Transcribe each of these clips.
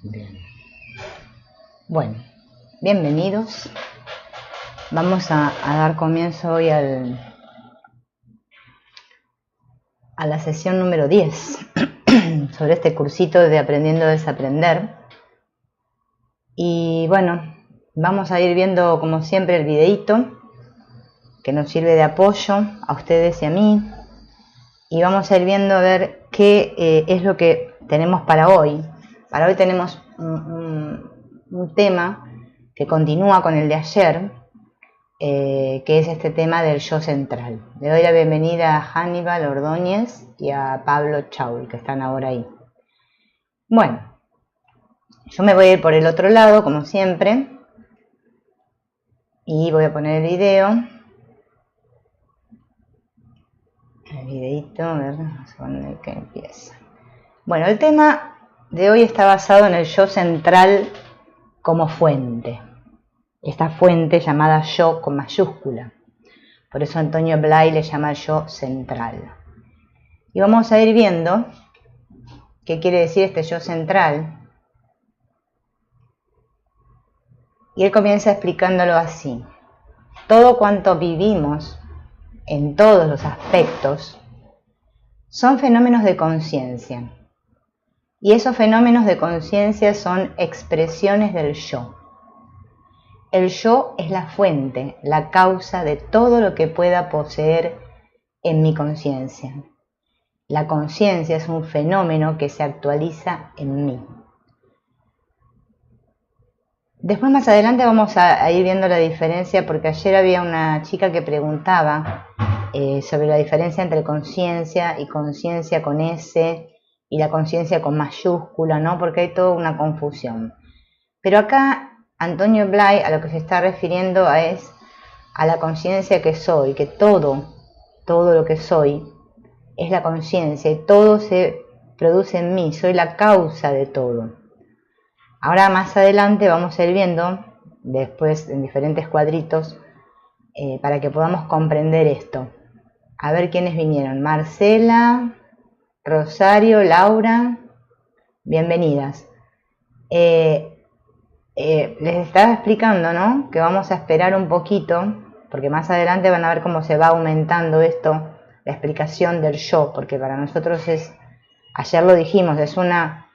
Bien. Bueno, bienvenidos. Vamos a dar comienzo hoy a la sesión número 10 sobre este cursito de Aprendiendo a Desaprender. Y bueno, vamos a ir viendo como siempre el videíto que nos sirve de apoyo a ustedes y a mí. Y vamos a ir viendo a ver qué es lo que tenemos para hoy. Para hoy tenemos un tema que continúa con el de ayer, que es este tema del yo central. Le doy la bienvenida a Hannibal Ordóñez y a Pablo Chaul, que están ahora ahí. Bueno, yo me voy a ir por el otro lado, como siempre, y voy a poner el video. El videito, a ver, ¿dónde que empieza? Bueno, el tema de hoy está basado en el yo central como fuente. Esta fuente llamada yo con mayúscula. Por eso Antonio Blay le llama yo central. Y vamos a ir viendo qué quiere decir este yo central. Y él comienza explicándolo así. Todo cuanto vivimos en todos los aspectos son fenómenos de conciencia. Y esos fenómenos de conciencia son expresiones del yo. El yo es la fuente, la causa de todo lo que pueda poseer en mi conciencia. La conciencia es un fenómeno que se actualiza en mí. Después más adelante vamos a ir viendo la diferencia, porque ayer había una chica que preguntaba sobre la diferencia entre conciencia y conciencia con S y la conciencia con mayúscula, ¿no? Porque hay toda una confusión. Pero acá Antonio Blay a lo que se está refiriendo es a la conciencia que soy, que todo lo que soy es la conciencia y todo se produce en mí, soy la causa de todo. Ahora más adelante vamos a ir viendo, después en diferentes cuadritos, para que podamos comprender esto. A ver quiénes vinieron. Marcela, Rosario, Laura, bienvenidas. Les estaba explicando, ¿no? Que vamos a esperar un poquito, porque más adelante van a ver cómo se va aumentando esto, la explicación del yo, porque para nosotros es, ayer lo dijimos, es una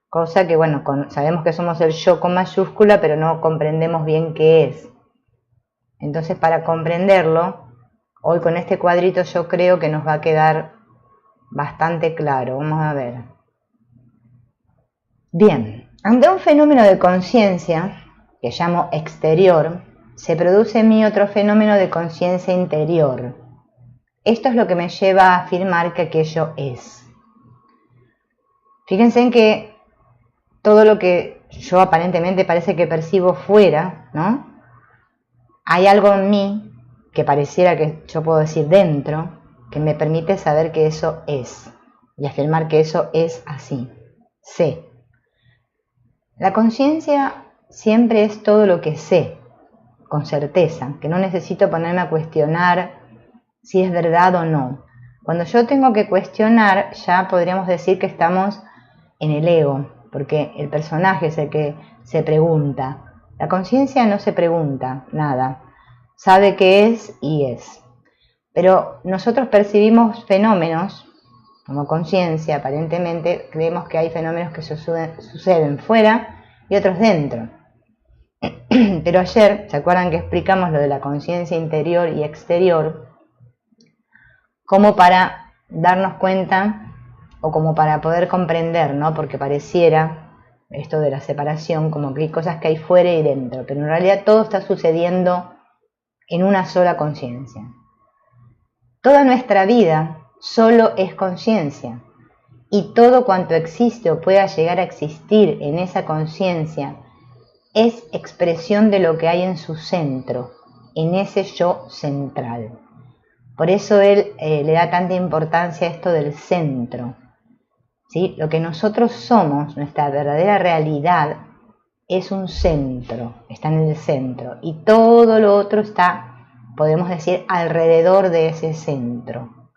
cosa que, bueno, sabemos que somos el yo con mayúscula, pero no comprendemos bien qué es. Entonces, para comprenderlo, hoy con este cuadrito yo creo que nos va a quedar bastante claro. Vamos a ver. Bien, ante un fenómeno de conciencia, que llamo exterior, se produce en mí otro fenómeno de conciencia interior. Esto es lo que me lleva a afirmar que aquello es. Fíjense en que todo lo que yo aparentemente parece que percibo fuera, ¿no? Hay algo en mí que pareciera que yo puedo decir dentro, que me permite saber que eso es y afirmar que eso es así. Sé. La conciencia siempre es todo lo que sé, con certeza, que no necesito ponerme a cuestionar si es verdad o no. Cuando yo tengo que cuestionar, ya podríamos decir que estamos en el ego, porque el personaje es el que se pregunta. La conciencia no se pregunta nada, sabe qué es y es. Pero nosotros percibimos fenómenos como conciencia, aparentemente creemos que hay fenómenos que suceden fuera y otros dentro. Pero ayer, ¿se acuerdan que explicamos lo de la conciencia interior y exterior? Como para darnos cuenta o como para poder comprender, ¿no? Porque pareciera esto de la separación, como que hay cosas que hay fuera y dentro, pero en realidad todo está sucediendo en una sola conciencia. Toda nuestra vida solo es conciencia, y todo cuanto existe o pueda llegar a existir en esa conciencia es expresión de lo que hay en su centro, en ese yo central. Por eso él le da tanta importancia a esto del centro, ¿sí? Lo que nosotros somos, nuestra verdadera realidad, es un centro, está en el centro, y todo lo otro está, podemos decir, alrededor de ese centro.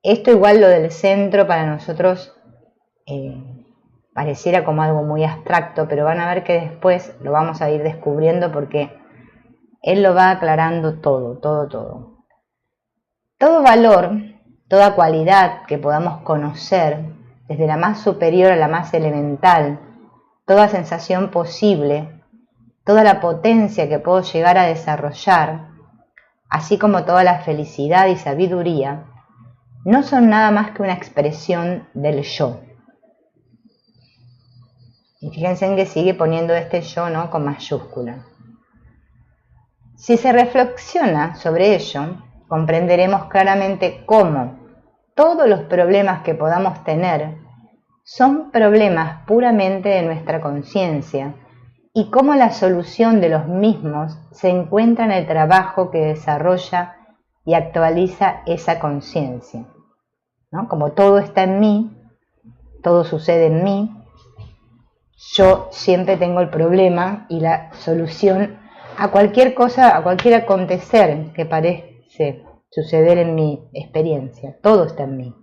Esto igual lo del centro para nosotros pareciera como algo muy abstracto, pero van a ver que después lo vamos a ir descubriendo porque él lo va aclarando todo. Todo valor, toda cualidad que podamos conocer, desde la más superior a la más elemental, toda sensación posible, toda la potencia que puedo llegar a desarrollar, así como toda la felicidad y sabiduría, no son nada más que una expresión del yo. Y fíjense en que sigue poniendo este yo, ¿no?, con mayúscula. Si se reflexiona sobre ello, comprenderemos claramente cómo todos los problemas que podamos tener son problemas puramente de nuestra conciencia y cómo la solución de los mismos se encuentra en el trabajo que desarrolla y actualiza esa conciencia, ¿no? Como todo está en mí, todo sucede en mí, yo siempre tengo el problema y la solución a cualquier cosa, a cualquier acontecer que parece suceder en mi experiencia. Todo está en mí,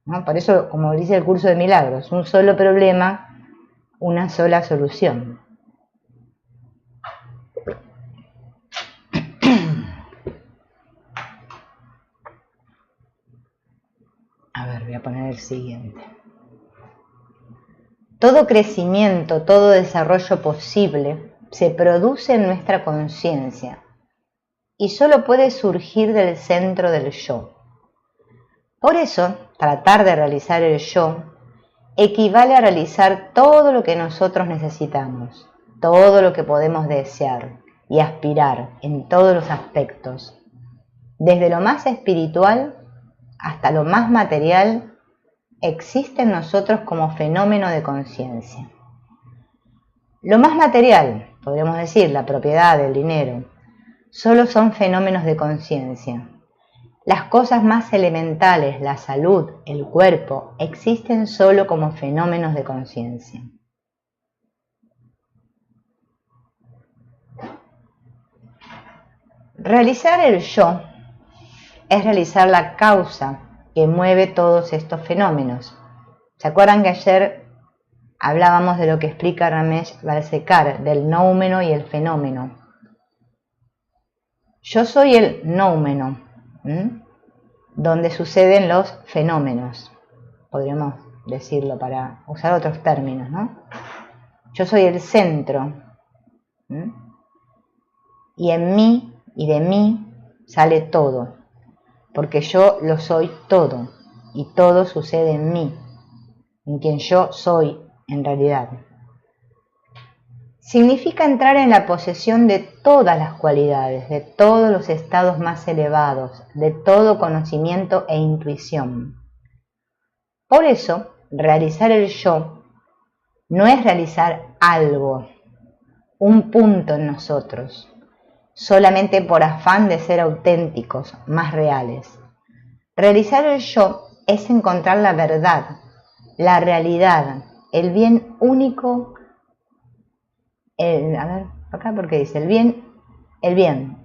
¿no? Por eso, como dice el curso de milagros, un solo problema, una sola solución. A ver, voy a poner el siguiente. Todo crecimiento, todo desarrollo posible se produce en nuestra conciencia y solo puede surgir del centro del yo. Por eso, tratar de realizar el yo equivale a realizar todo lo que nosotros necesitamos, todo lo que podemos desear y aspirar en todos los aspectos, desde lo más espiritual hasta lo más material, existe en nosotros como fenómeno de conciencia. Lo más material, podríamos decir, la propiedad, el dinero, solo son fenómenos de conciencia. Las cosas más elementales, la salud, el cuerpo, existen solo como fenómenos de conciencia. Realizar el yo es realizar la causa que mueve todos estos fenómenos. ¿Se acuerdan que ayer hablábamos de lo que explica Ramesh Balsekar, del noumeno y el fenómeno? Yo soy el noumeno, donde suceden los fenómenos, podríamos decirlo para usar otros términos, ¿no? Yo soy el centro, y en mí y de mí sale todo, porque yo lo soy todo, y todo sucede en mí, en quien yo soy en realidad. Significa entrar en la posesión de todas las cualidades, de todos los estados más elevados, de todo conocimiento e intuición. Por eso, realizar el yo no es realizar algo, un punto en nosotros, solamente por afán de ser auténticos, más reales. Realizar el yo es encontrar la verdad, la realidad, el bien único, porque dice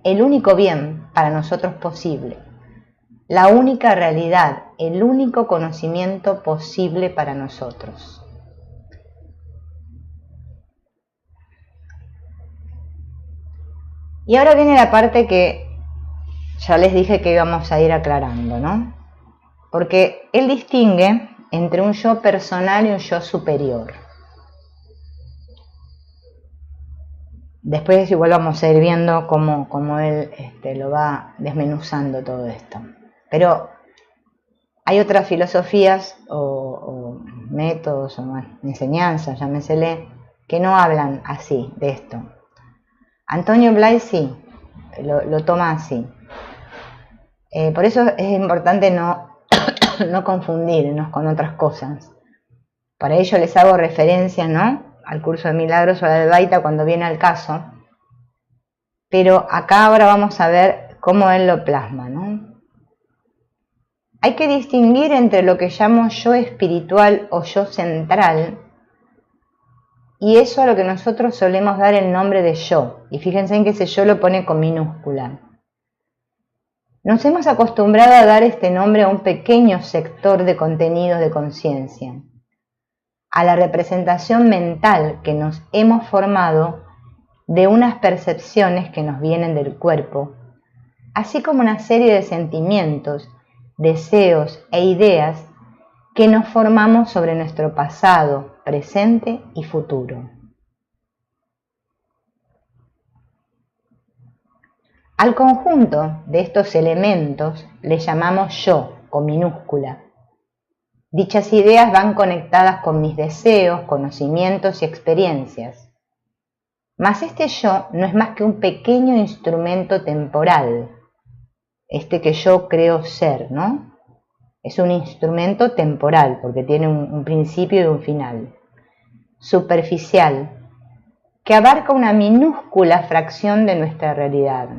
el único bien para nosotros posible, la única realidad, el único conocimiento posible para nosotros. Y ahora viene la parte que ya les dije que íbamos a ir aclarando, ¿no? Porque él distingue entre un yo personal y un yo superior. Después igual vamos a ir viendo cómo él lo va desmenuzando todo esto. Pero hay otras filosofías o métodos o enseñanzas, llámensele, que no hablan así de esto. Antonio Blay sí, lo toma así. Por eso es importante no confundirnos con otras cosas. Para ello les hago referencia, ¿no?, al curso de milagros o al Advaita cuando viene al caso. Pero acá ahora vamos a ver cómo él lo plasma, ¿no? Hay que distinguir entre lo que llamo yo espiritual o yo central y eso a lo que nosotros solemos dar el nombre de yo. Y fíjense en que ese yo lo pone con minúscula. Nos hemos acostumbrado a dar este nombre a un pequeño sector de contenidos de conciencia, a la representación mental que nos hemos formado de unas percepciones que nos vienen del cuerpo, así como una serie de sentimientos, deseos e ideas que nos formamos sobre nuestro pasado, presente y futuro. Al conjunto de estos elementos le llamamos yo, con minúscula. Dichas ideas van conectadas con mis deseos, conocimientos y experiencias. Mas este yo no es más que un pequeño instrumento temporal, este que yo creo ser, ¿no? Es un instrumento temporal porque tiene un principio y un final, superficial, que abarca una minúscula fracción de nuestra realidad.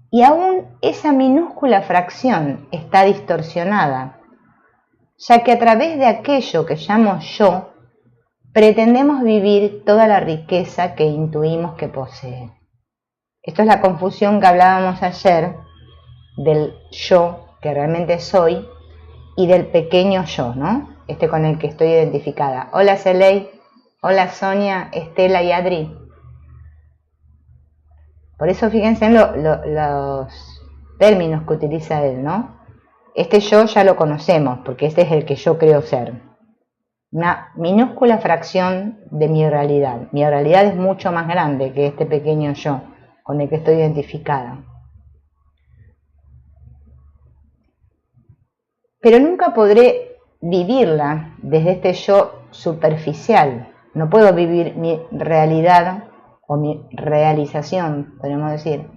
Y aún esa minúscula fracción está distorsionada, ya que a través de aquello que llamo yo, pretendemos vivir toda la riqueza que intuimos que posee. Esto es la confusión que hablábamos ayer del yo, que realmente soy, y del pequeño yo, ¿no? Este con el que estoy identificada. Hola Celey, hola Sonia, Estela y Adri. Por eso fíjense en los términos que utiliza él, ¿no? Este yo ya lo conocemos, porque este es el que yo creo ser. Una minúscula fracción de mi realidad. Mi realidad es mucho más grande que este pequeño yo con el que estoy identificada. Pero nunca podré vivirla desde este yo superficial. No puedo vivir mi realidad o mi realización, podemos decir,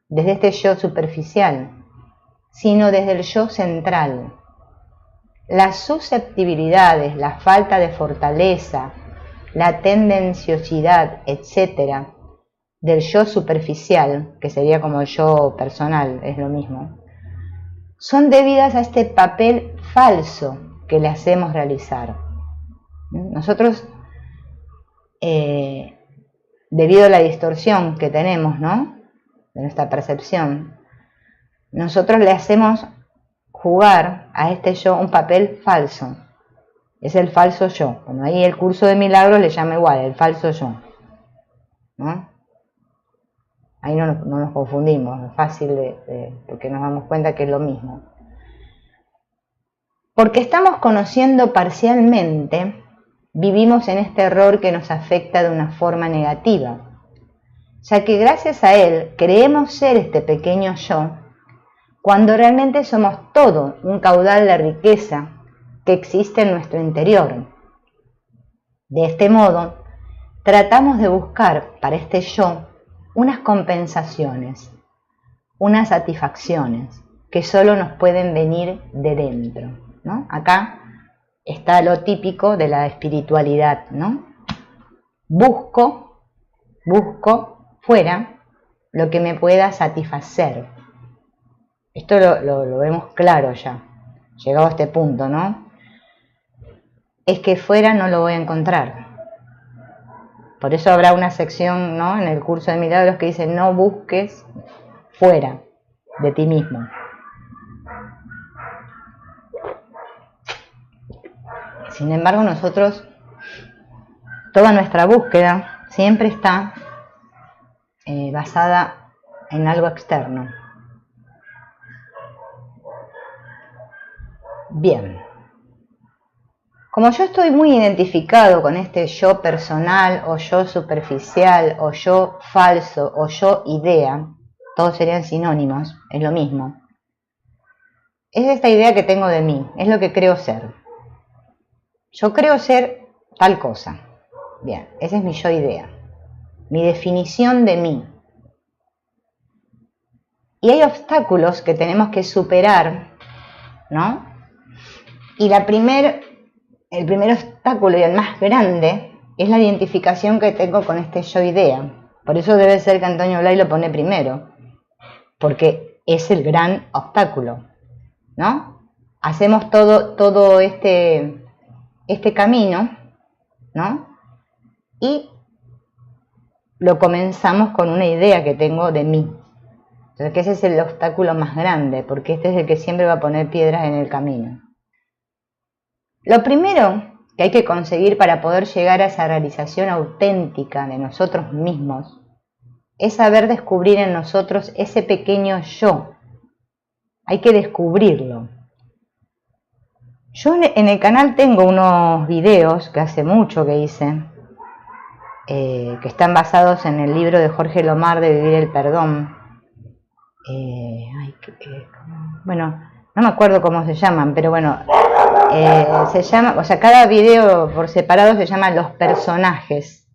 desde este yo superficial, sino desde el yo central. Las susceptibilidades, la falta de fortaleza, la tendenciosidad, etc., del yo superficial, que sería como el yo personal, es lo mismo, son debidas a este papel falso que le hacemos realizar. Nosotros, debido a la distorsión que tenemos, ¿no?, de nuestra percepción, nosotros le hacemos jugar a este yo un papel falso. Es el falso yo. Bueno, ahí el curso de milagros le llama igual, el falso yo, ¿no? Ahí no nos confundimos, es fácil porque nos damos cuenta que es lo mismo. Porque estamos conociendo parcialmente, vivimos en este error que nos afecta de una forma negativa, ya que gracias a él creemos ser este pequeño yo, cuando realmente somos todo un caudal de riqueza que existe en nuestro interior. De este modo, tratamos de buscar para este yo unas compensaciones, unas satisfacciones que solo nos pueden venir de dentro, ¿no? Acá está lo típico de la espiritualidad, ¿no? Busco fuera lo que me pueda satisfacer. Esto lo vemos claro ya, llegado a este punto, ¿no? Es que fuera no lo voy a encontrar. Por eso habrá una sección, ¿no?, en el curso de milagros que dice: no busques fuera de ti mismo. Sin embargo, nosotros, toda nuestra búsqueda siempre está basada en algo externo. Bien. Como yo estoy muy identificado con este yo personal, o yo superficial, o yo falso, o yo idea, todos serían sinónimos, es lo mismo. Es esta idea que tengo de mí, es lo que creo ser. Yo creo ser tal cosa. Bien, esa es mi yo idea, mi definición de mí. Y hay obstáculos que tenemos que superar, ¿no? Y el primer obstáculo y el más grande es la identificación que tengo con este yo idea. Por eso debe ser que Antonio Blay lo pone primero, porque es el gran obstáculo, ¿no? Hacemos todo este camino, ¿no? Y lo comenzamos con una idea que tengo de mí. Entonces, que ese es el obstáculo más grande, porque este es el que siempre va a poner piedras en el camino. Lo primero que hay que conseguir para poder llegar a esa realización auténtica de nosotros mismos es saber descubrir en nosotros ese pequeño yo. Hay que descubrirlo. Yo en el canal tengo unos videos que hace mucho que hice, que están basados en el libro de Jorge Lomar de Vivir el Perdón. Bueno, no me acuerdo cómo se llaman, pero bueno, se llama, o sea, cada video por separado se llama Los Personajes,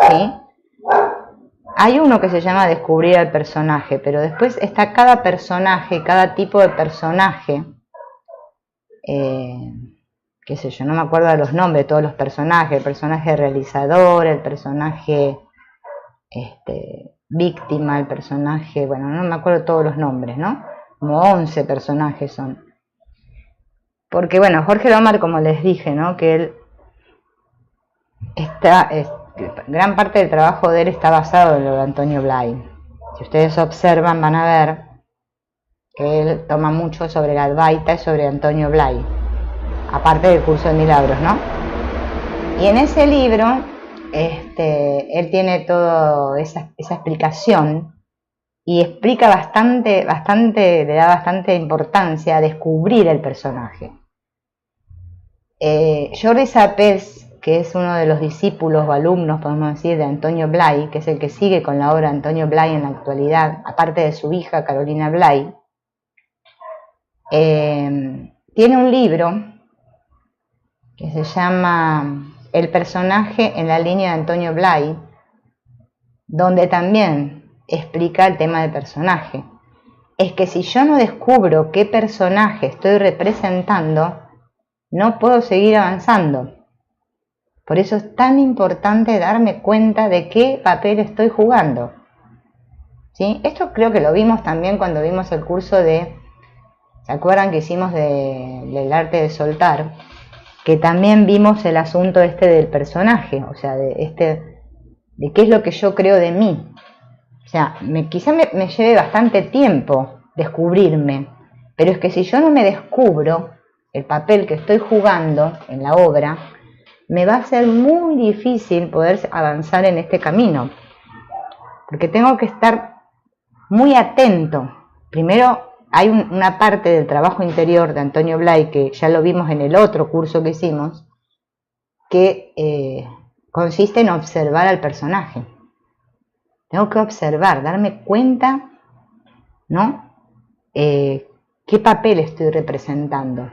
¿sí? Hay uno que se llama Descubrir al Personaje, pero después está cada personaje, cada tipo de personaje, qué sé yo, no me acuerdo de los nombres de todos los personajes, el personaje realizador, el personaje víctima, el personaje, bueno, no me acuerdo todos los nombres, ¿no? Como 11 personajes son. Porque bueno, Jorge Lomar, como les dije, ¿no? Que él gran parte del trabajo de él está basado en lo de Antonio Blay. Si ustedes observan, van a ver que él toma mucho sobre la Advaita y sobre Antonio Blay, aparte del curso de milagros, ¿no? Y en ese libro, él tiene toda esa explicación y explica bastante, le da bastante importancia a descubrir el personaje. Jordi Sapez, que es uno de los discípulos o alumnos, podemos decir, de Antonio Blay, que es el que sigue con la obra de Antonio Blay en la actualidad, aparte de su hija Carolina Blay, tiene un libro que se llama El personaje en la línea de Antonio Blay, donde también explica el tema del personaje. Es que si yo no descubro qué personaje estoy representando, no puedo seguir avanzando. Por eso es tan importante darme cuenta de qué papel estoy jugando, ¿sí? Esto creo que lo vimos también cuando vimos el curso de, ¿se acuerdan que hicimos del arte de soltar? Que también vimos el asunto del personaje, o sea, de qué es lo que yo creo de mí. O sea, quizá me lleve bastante tiempo descubrirme, pero es que si yo no me descubro el papel que estoy jugando en la obra, me va a ser muy difícil poder avanzar en este camino, porque tengo que estar muy atento. Primero, hay una parte del trabajo interior de Antonio Blay, que ya lo vimos en el otro curso que hicimos, que consiste en observar al personaje. Tengo que observar, darme cuenta, ¿no? ¿Qué papel estoy representando?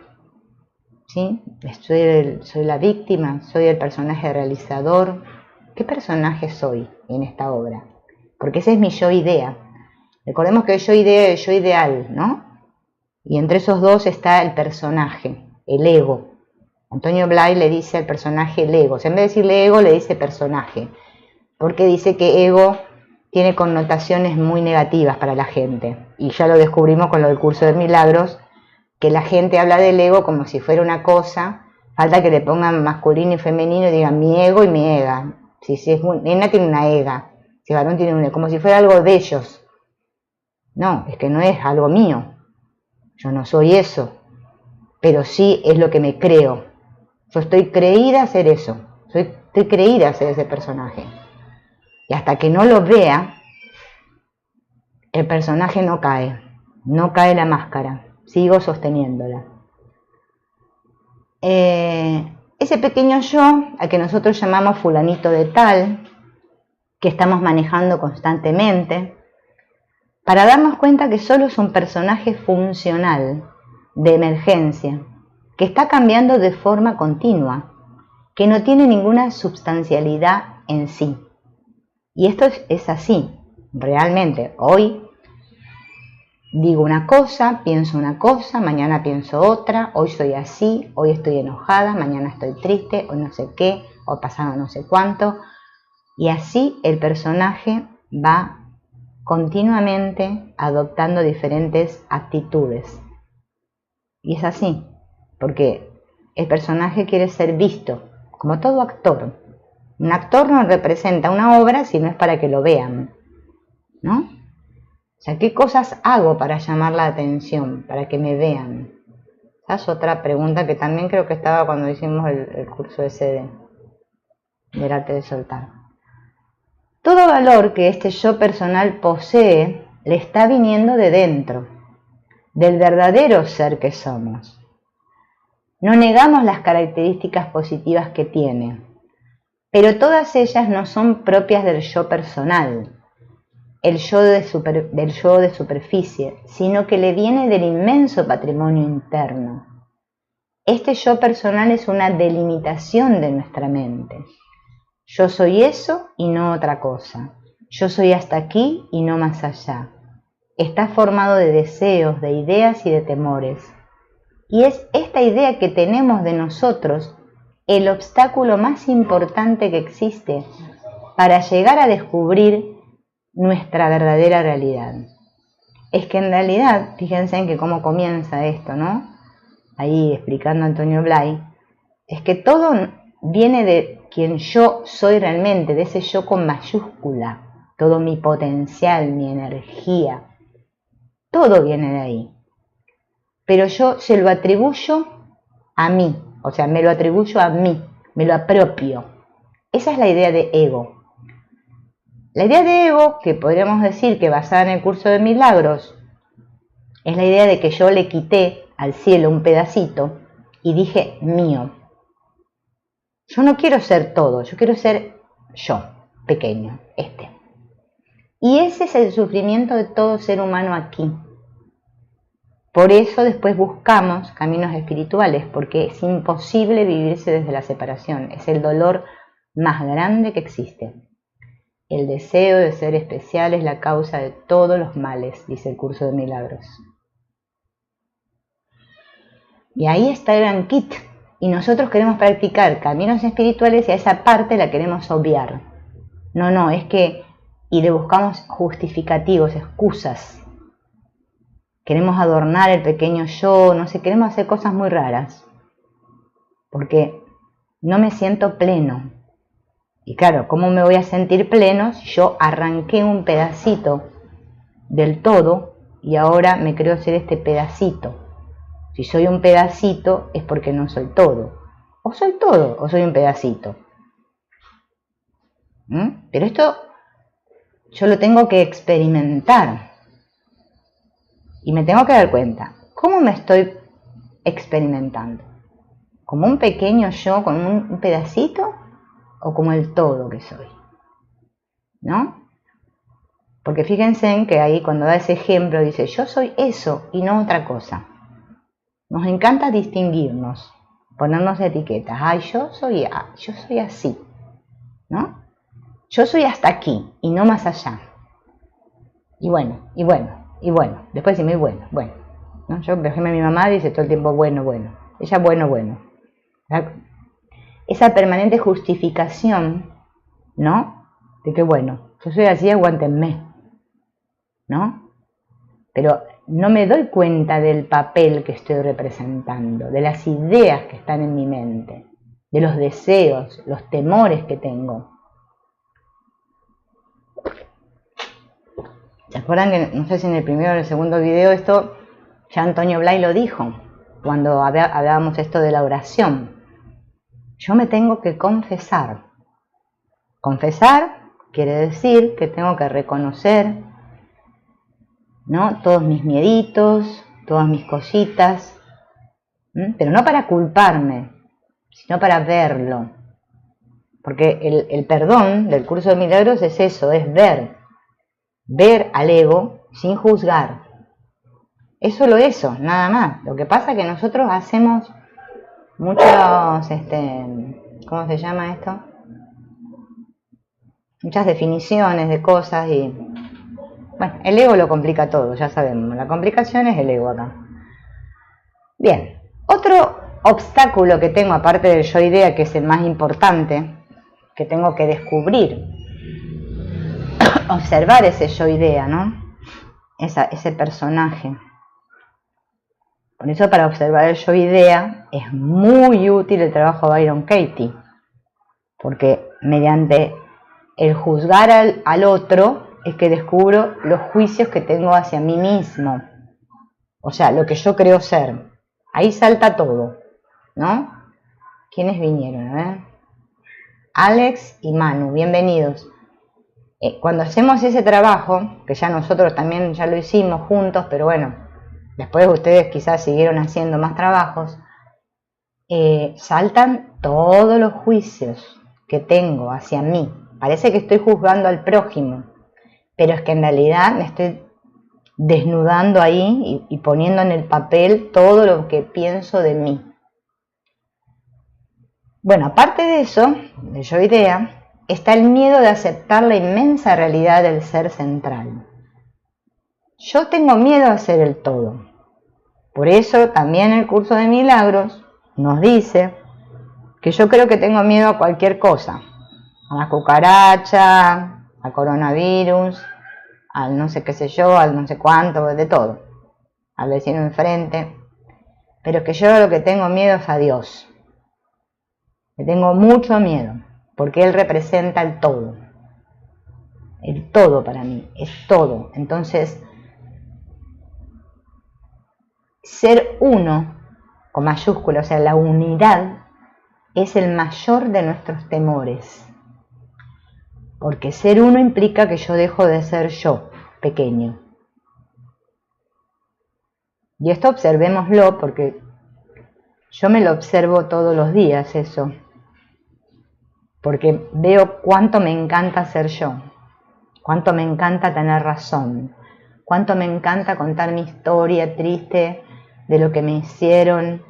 ¿Sí? ¿Soy la víctima? ¿Soy el personaje realizador? ¿Qué personaje soy en esta obra? Porque ese es mi yo idea. Recordemos que el yo idea y el yo ideal, ¿no? Y entre esos dos está el personaje, el ego. Antonio Blay le dice al personaje el ego. O sea, en vez de decirle ego, le dice personaje. Porque dice que ego tiene connotaciones muy negativas para la gente. Y ya lo descubrimos con lo del curso de milagros, que la gente habla del ego como si fuera una cosa. Falta que le pongan masculino y femenino y digan mi ego y mi ega. Si es nena tiene una ega, si varón tiene una, como si fuera algo de ellos. No, es que no es algo mío. Yo no soy eso, pero sí es lo que me creo. Yo estoy creída a ser eso. Estoy creída a ser ese personaje. Y hasta que no lo vea, el personaje no cae la máscara. Sigo sosteniéndola. Ese pequeño yo, al que nosotros llamamos fulanito de tal, que estamos manejando constantemente, para darnos cuenta que solo es un personaje funcional, de emergencia, que está cambiando de forma continua, que no tiene ninguna substancialidad en sí. Y esto es así, realmente. Hoy digo una cosa, pienso una cosa, mañana pienso otra, hoy soy así, hoy estoy enojada, mañana estoy triste, hoy no sé qué, hoy pasado no sé cuánto. Y así el personaje va continuamente adoptando diferentes actitudes. Y es así, porque el personaje quiere ser visto, como todo actor. Un actor no representa una obra si no es para que lo vean, ¿no? O sea, ¿qué cosas hago para llamar la atención, para que me vean? Esa es otra pregunta que también creo que estaba cuando hicimos el curso ese del arte de soltar. Todo valor que este yo personal posee le está viniendo de dentro, del verdadero ser que somos. No negamos las características positivas que tiene, pero todas ellas no son propias del yo personal, del yo de superficie, sino que le viene del inmenso patrimonio interno. Este yo personal es una delimitación de nuestra mente. Yo soy eso y no otra cosa. Yo soy hasta aquí y no más allá. Está formado de deseos, de ideas y de temores. Y es esta idea que tenemos de nosotros el obstáculo más importante que existe para llegar a descubrir nuestra verdadera realidad. Es que en realidad, fíjense en que cómo comienza esto, ¿no? Ahí explicando Antonio Blay, es que todo viene de quien yo soy realmente, de ese yo con mayúscula, todo mi potencial, mi energía, todo viene de ahí. Pero yo se lo atribuyo a mí, o sea, me lo atribuyo a mí, me lo apropio. Esa es la idea de ego. La idea de ego, que podríamos decir que basada en el curso de milagros, es la idea de que yo le quité al cielo un pedacito y dije mío. Yo no quiero ser todo, yo quiero ser yo, pequeño, este. Y ese es el sufrimiento de todo ser humano aquí. Por eso después buscamos caminos espirituales, porque es imposible vivirse desde la separación. Es el dolor más grande que existe. El deseo de ser especial es la causa de todos los males, dice el curso de milagros. Y ahí está el gran kit. Y nosotros queremos practicar caminos espirituales y a esa parte la queremos obviar. No, es que... Y le buscamos justificativos, excusas. Queremos adornar el pequeño yo, no sé, queremos hacer cosas muy raras. Porque no me siento pleno. Y claro, ¿cómo me voy a sentir pleno si yo arranqué un pedacito del todo y ahora me creo ser este pedacito? Si soy un pedacito es porque no soy todo. O soy todo o soy un pedacito. Pero esto yo lo tengo que experimentar. Y me tengo que dar cuenta, ¿cómo me estoy experimentando? ¿Como un pequeño yo, como un pedacito? ¿O como el todo que soy? ¿No? Porque fíjense en que ahí cuando da ese ejemplo dice, yo soy eso y no otra cosa. Nos encanta distinguirnos, ponernos etiquetas. Ay, yo soy así, ¿no? Yo soy hasta aquí y no más allá. Y bueno. Después decimos, bueno. ¿No? Yo, por ejemplo, mi mamá dice todo el tiempo, bueno. Ella, bueno. Esa permanente justificación, ¿no? De que, bueno, yo soy así, aguántenme, ¿no? Pero no me doy cuenta del papel que estoy representando, de las ideas que están en mi mente, de los deseos, los temores que tengo. ¿Se acuerdan que, no sé si en el primero o en el segundo video, esto ya Antonio Blay lo dijo, cuando hablábamos esto de la oración? Yo me tengo que confesar. Confesar quiere decir que tengo que reconocer, ¿no? Todos mis mieditos, todas mis cositas, pero no para culparme, sino para verlo. Porque el perdón del curso de milagros es eso, es ver al ego sin juzgar. Es solo eso, nada más. Lo que pasa es que nosotros hacemos muchos, ¿cómo se llama esto? Muchas definiciones de cosas y... Bueno, el ego lo complica todo, ya sabemos. La complicación es el ego acá. Bien, otro obstáculo que tengo, aparte del yo idea, que es el más importante, que tengo que descubrir, observar ese yo idea, ¿no? Ese personaje. Por eso, para observar el yo idea es muy útil el trabajo de Byron Katie, porque mediante el juzgar al otro es que descubro los juicios que tengo hacia mí mismo. O sea, lo que yo creo ser. Ahí salta todo, ¿no? ¿Quiénes vinieron? A ver. Alex y Manu, bienvenidos. Cuando hacemos ese trabajo, que ya nosotros también ya lo hicimos juntos, pero bueno, después ustedes quizás siguieron haciendo más trabajos, saltan todos los juicios que tengo hacia mí. Parece que estoy juzgando al prójimo, pero es que en realidad me estoy desnudando ahí y poniendo en el papel todo lo que pienso de mí. Bueno, aparte de eso, de yo idea, está el miedo de aceptar la inmensa realidad del ser central. Yo tengo miedo a ser el todo. Por eso también el curso de milagros nos dice que yo creo que tengo miedo a cualquier cosa. A la cucaracha, al coronavirus, al no sé qué sé yo, al no sé cuánto, de todo. Al vecino enfrente. Pero que yo lo que tengo miedo es a Dios. Le tengo mucho miedo, porque Él representa el todo. El todo para mí, es todo. Entonces, ser uno, con mayúscula, o sea, la unidad, es el mayor de nuestros temores. Porque ser uno implica que yo dejo de ser yo, pequeño. Y esto observémoslo, porque yo me lo observo todos los días, eso. Porque veo cuánto me encanta ser yo, cuánto me encanta tener razón, cuánto me encanta contar mi historia triste de lo que me hicieron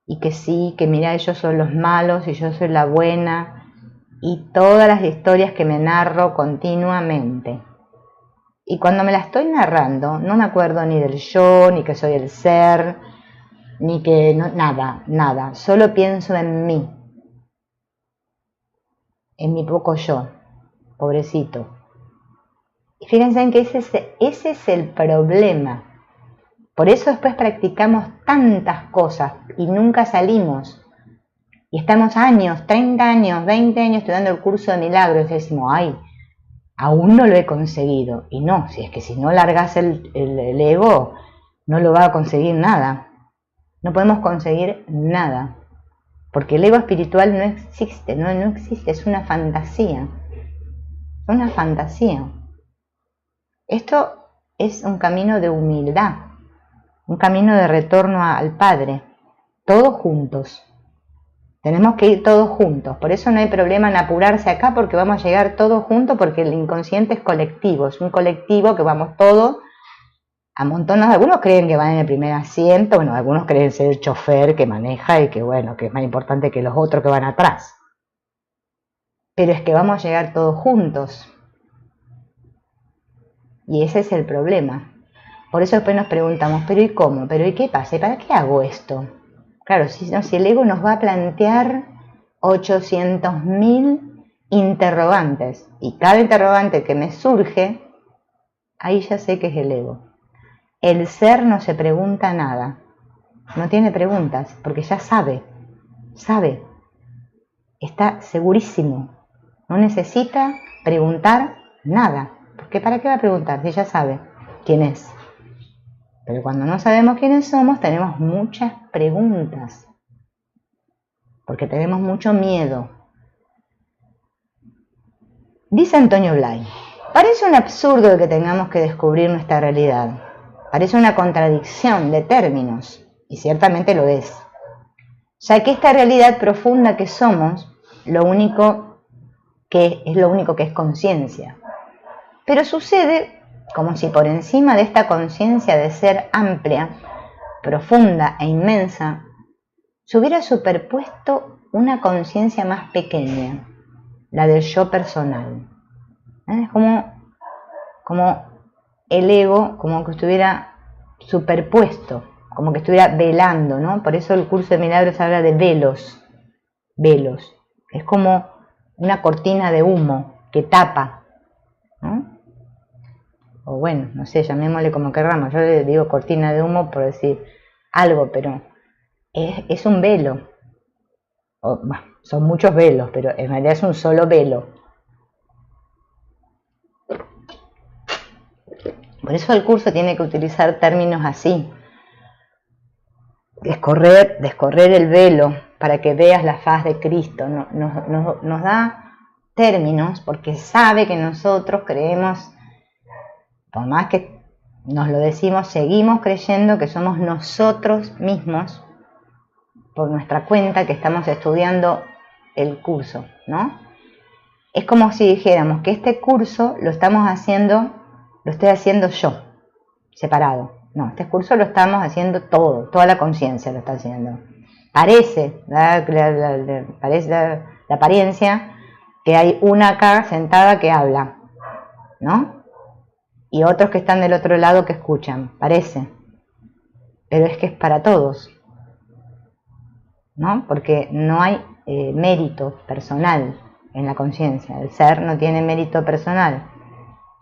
y que sí, que mira, ellos son los malos y yo soy la buena, y todas las historias que me narro continuamente. Y cuando me la estoy narrando, no me acuerdo ni del yo, ni que soy el ser, ni que no, nada, solo pienso en mí. En mi poco yo, pobrecito. Y fíjense en que ese es el problema. Por eso después practicamos tantas cosas y nunca salimos. Y estamos años, 30 años, 20 años estudiando el curso de milagros y decimos, ay, aún no lo he conseguido. Y no, si es que si no largas el ego, no lo va a conseguir nada. No podemos conseguir nada. Porque el ego espiritual no existe, no existe, es una fantasía. Es una fantasía. Esto es un camino de humildad, un camino de retorno al Padre, todos juntos. Tenemos que ir todos juntos, por eso no hay problema en apurarse acá, porque vamos a llegar todos juntos, porque el inconsciente es colectivo, es un colectivo que vamos todos amontonados. Algunos creen que van en el primer asiento, bueno, algunos creen ser el chofer que maneja y que bueno, que es más importante que los otros que van atrás. Pero es que vamos a llegar todos juntos. Y ese es el problema. Por eso después nos preguntamos, ¿pero y cómo? ¿Pero y qué pasa? ¿Y para qué hago esto? Claro, si el ego nos va a plantear 800.000 interrogantes. Y cada interrogante que me surge, ahí ya sé que es el ego. El ser no se pregunta nada. No tiene preguntas, porque ya sabe. Está segurísimo. No necesita preguntar nada. Porque ¿para qué va a preguntar si ya sabe quién es? Pero cuando no sabemos quiénes somos, tenemos muchas preguntas. Porque tenemos mucho miedo. Dice Antonio Blay, parece un absurdo que tengamos que descubrir nuestra realidad. Parece una contradicción de términos, y ciertamente lo es. Ya que esta realidad profunda que somos, lo único que es conciencia. Pero sucede como si por encima de esta conciencia de ser amplia, profunda e inmensa, se hubiera superpuesto una conciencia más pequeña, la del yo personal. Es como el ego, como que estuviera superpuesto, como que estuviera velando, ¿no? Por eso el curso de milagros habla de velos. Es como una cortina de humo que tapa, ¿no? O bueno, no sé, llamémosle como querramos. Yo le digo cortina de humo por decir algo, pero es un velo. Bueno, son muchos velos, pero en realidad es un solo velo. Por eso el curso tiene que utilizar términos así. Descorrer el velo para que veas la faz de Cristo. Nos da términos porque sabe que nosotros creemos, por más que nos lo decimos, seguimos creyendo que somos nosotros mismos por nuestra cuenta que estamos estudiando el curso, ¿no? Es como si dijéramos que este curso lo estoy haciendo yo, separado. No, este curso lo estamos haciendo toda la conciencia lo está haciendo. Parece la apariencia que hay una acá sentada que habla, ¿no? Y otros que están del otro lado que escuchan, parece. Pero es que es para todos, ¿no? Porque no hay mérito personal en la conciencia. El ser no tiene mérito personal.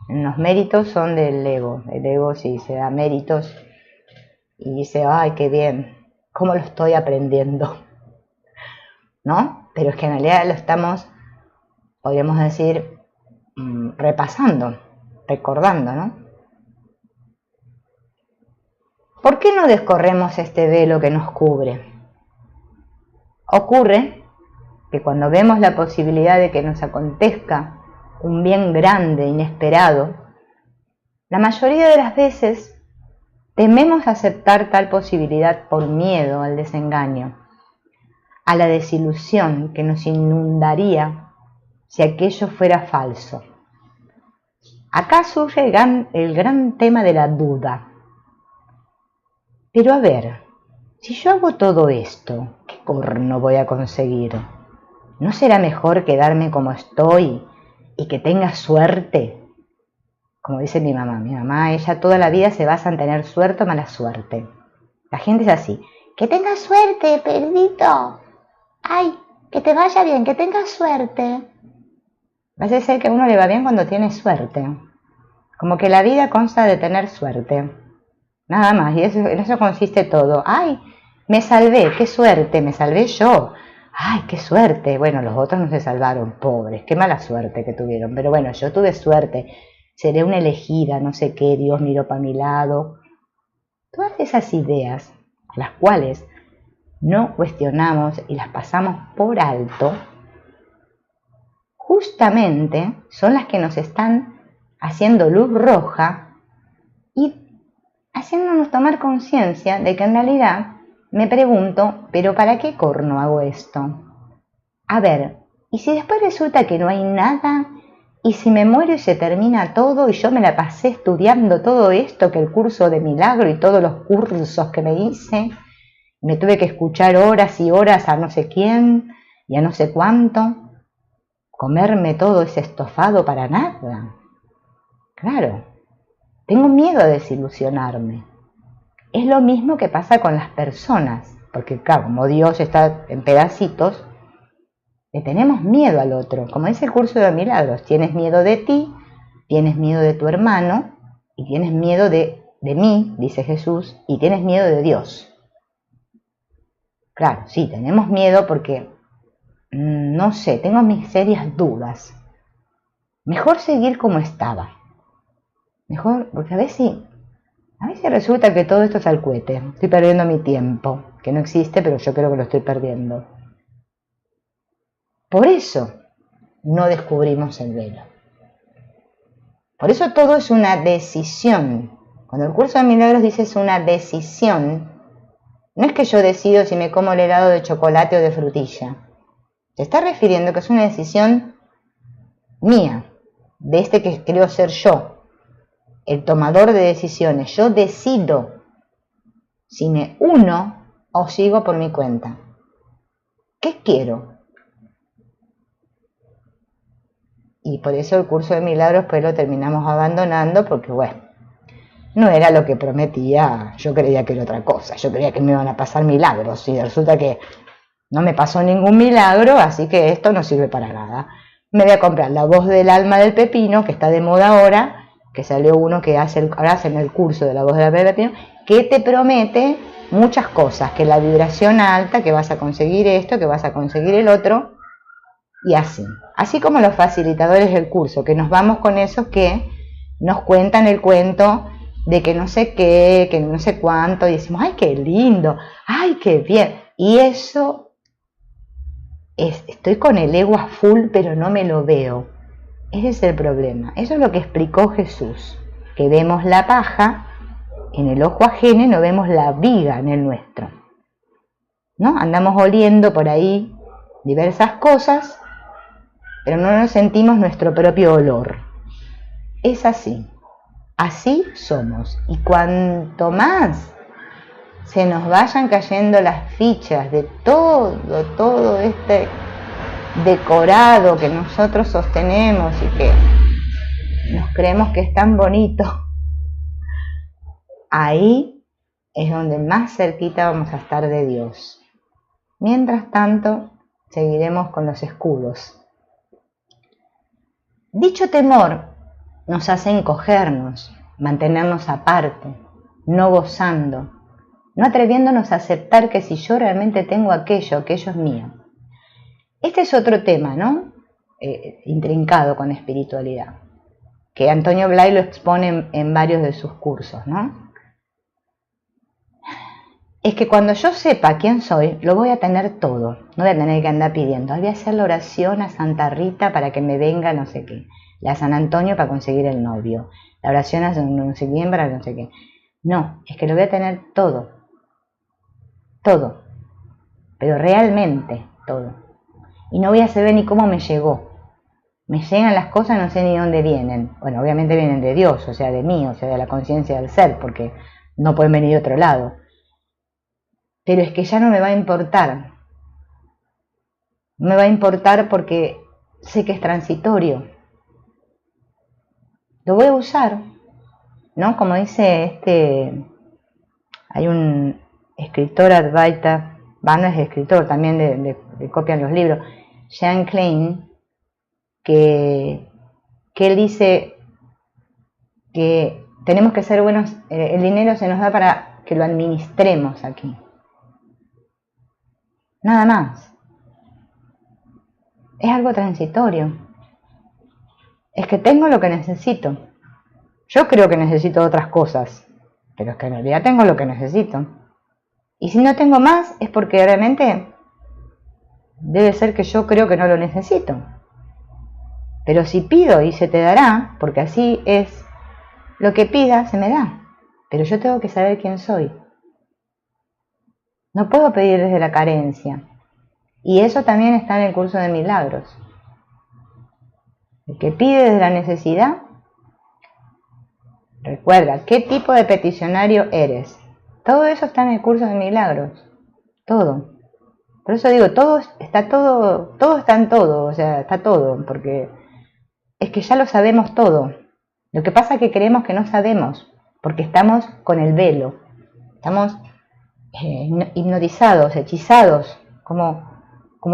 Los méritos son del ego. El ego sí se da méritos y dice, ay, qué bien, ¿cómo lo estoy aprendiendo? ¿No? Pero es que en realidad lo estamos, podríamos decir, repasando, recordando, ¿no? ¿Por qué no descorremos este velo que nos cubre? Ocurre que cuando vemos la posibilidad de que nos acontezca un bien grande, inesperado, la mayoría de las veces tememos aceptar tal posibilidad por miedo al desengaño, a la desilusión que nos inundaría si aquello fuera falso. Acá surge el gran tema de la duda. Pero a ver, si yo hago todo esto, ¿qué corno voy a conseguir? ¿No será mejor quedarme como estoy y que tenga suerte? Como dice mi mamá, ella toda la vida se basa en tener suerte o mala suerte. La gente es así, que tengas suerte, Pedrito. Ay, que te vaya bien, que tengas suerte. Parece ser que a uno le va bien cuando tiene suerte. Como que la vida consta de tener suerte. Nada más, y en eso consiste todo. Ay, me salvé, qué suerte, me salvé yo. Ay, qué suerte. Bueno, los otros no se salvaron, pobres, qué mala suerte que tuvieron. Pero bueno, yo tuve suerte. Seré una elegida, no sé qué, Dios miró para mi lado. Todas esas ideas, las cuales no cuestionamos y las pasamos por alto, justamente son las que nos están haciendo luz roja y haciéndonos tomar conciencia de que en realidad me pregunto, ¿pero para qué corno hago esto? A ver, ¿y si después resulta que no hay nada? ¿Y si me muero y se termina todo y yo me la pasé estudiando todo esto, que el curso de milagro y todos los cursos que me hice? Me tuve que escuchar horas y horas a no sé quién y a no sé cuánto. Comerme todo ese estofado para nada. Claro, tengo miedo a desilusionarme. Es lo mismo que pasa con las personas, porque claro, como Dios está en pedacitos, le tenemos miedo al otro. Como dice el curso de milagros, tienes miedo de ti, tienes miedo de tu hermano y tienes miedo de mí, dice Jesús, y tienes miedo de Dios. Claro, sí, tenemos miedo porque, no sé, tengo mis serias dudas. Mejor seguir como estaba. Mejor, porque a veces resulta que todo esto es al cohete. Estoy perdiendo mi tiempo, que no existe, pero yo creo que lo estoy perdiendo. Por eso no descubrimos el velo. Por eso todo es una decisión. Cuando el curso de milagros dice es una decisión, no es que yo decido si me como el helado de chocolate o de frutilla. Se está refiriendo que es una decisión mía, de este que creo ser yo, el tomador de decisiones. Yo decido si me uno o sigo por mi cuenta. ¿Qué quiero? Y por eso el curso de milagros pues lo terminamos abandonando porque, bueno, no era lo que prometía. Yo creía que era otra cosa. Yo creía que me iban a pasar milagros y resulta que no me pasó ningún milagro, así que esto no sirve para nada. Me voy a comprar La Voz del Alma del Pepino, que está de moda ahora, que salió uno que ahora hacen el curso de La Voz del Alma del Pepino, que te promete muchas cosas, que la vibración alta, que vas a conseguir esto, que vas a conseguir el otro, y así. Así como los facilitadores del curso, que nos vamos con esos que nos cuentan el cuento de que no sé qué, que no sé cuánto, y decimos, ¡ay, qué lindo! ¡Ay, qué bien! Y eso estoy con el ego a full, pero no me lo veo. Ese es el problema. Eso es lo que explicó Jesús, que vemos la paja en el ojo ajeno y no vemos la viga en el nuestro, ¿no? Andamos oliendo por ahí diversas cosas, pero no nos sentimos nuestro propio olor. Es así. Así somos. Y cuanto más se nos vayan cayendo las fichas de todo este decorado que nosotros sostenemos y que nos creemos que es tan bonito, ahí es donde más cerquita vamos a estar de Dios. Mientras tanto, seguiremos con los escudos. Dicho temor nos hace encogernos, mantenernos aparte, no gozando, no atreviéndonos a aceptar que si yo realmente tengo aquello es mío. Este es otro tema, ¿no? Intrincado con espiritualidad, que Antonio Blay lo expone en varios de sus cursos, ¿no? Es que cuando yo sepa quién soy, lo voy a tener todo. No voy a tener que andar pidiendo, voy a hacer la oración a Santa Rita para que me venga no sé qué, la San Antonio para conseguir el novio, la oración a no sé quién para no sé qué. No, es que lo voy a tener todo. Todo. Pero realmente todo. Y no voy a saber ni cómo me llegó. Me llegan las cosas, no sé ni dónde vienen. Bueno, obviamente vienen de Dios, o sea, de mí, o sea, de la conciencia del ser, porque no pueden venir de otro lado. Pero es que ya no me va a importar. No me va a importar porque sé que es transitorio. Lo voy a usar, ¿no? Como dice hay un escritor Advaita, no es escritor, también le copian los libros, Jean Klein, que él dice que tenemos que ser buenos, el dinero se nos da para que lo administremos aquí. Nada más. Es algo transitorio. Es que tengo lo que necesito. Yo creo que necesito otras cosas, pero es que en realidad tengo lo que necesito. Y si no tengo más, es porque realmente debe ser que yo creo que no lo necesito. Pero si pido y se te dará, porque así es, lo que pida se me da. Pero yo tengo que saber quién soy. No puedo pedir desde la carencia. Y eso también está en el curso de milagros. El que pide desde la necesidad, recuerda, ¿qué tipo de peticionario eres? Todo eso está en el curso de milagros. Todo. Por eso digo, todo está en todo, o sea, está todo, porque es que ya lo sabemos todo. Lo que pasa es que creemos que no sabemos, porque estamos con el velo. Estamos hipnotizados, hechizados, como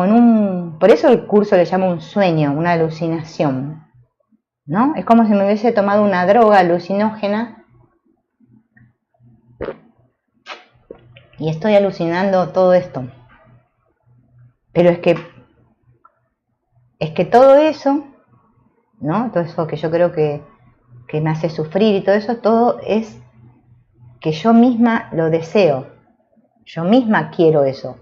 en un... Por eso el curso le llama un sueño, una alucinación, ¿no? Es como si me hubiese tomado una droga alucinógena y estoy alucinando todo esto. Pero es que todo eso, ¿no? Todo eso que yo creo que me hace sufrir y todo es que yo misma lo deseo. Yo misma quiero eso.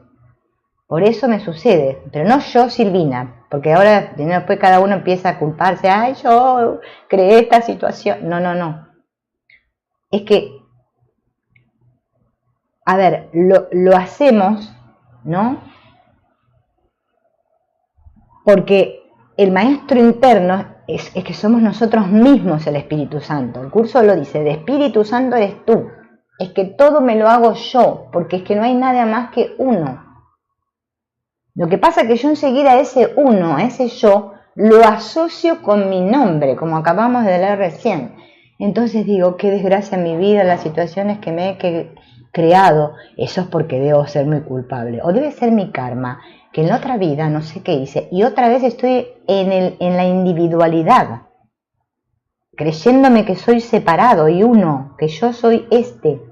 Por eso me sucede, pero no yo, Silvina, porque ahora después cada uno empieza a culparse, ay, yo creé esta situación. No. Es que, a ver, lo hacemos, ¿no? Porque el maestro interno es que somos nosotros mismos el Espíritu Santo. El curso lo dice, de Espíritu Santo eres tú. Es que todo me lo hago yo, porque es que no hay nada más que uno. Lo que pasa es que yo enseguida ese uno, ese yo, lo asocio con mi nombre, como acabamos de leer recién. Entonces digo, qué desgracia en mi vida, las situaciones que me he creado, eso es porque debo ser muy culpable. O debe ser mi karma, que en la otra vida no sé qué hice, y otra vez estoy en la individualidad, creyéndome que soy separado y uno, que yo soy este.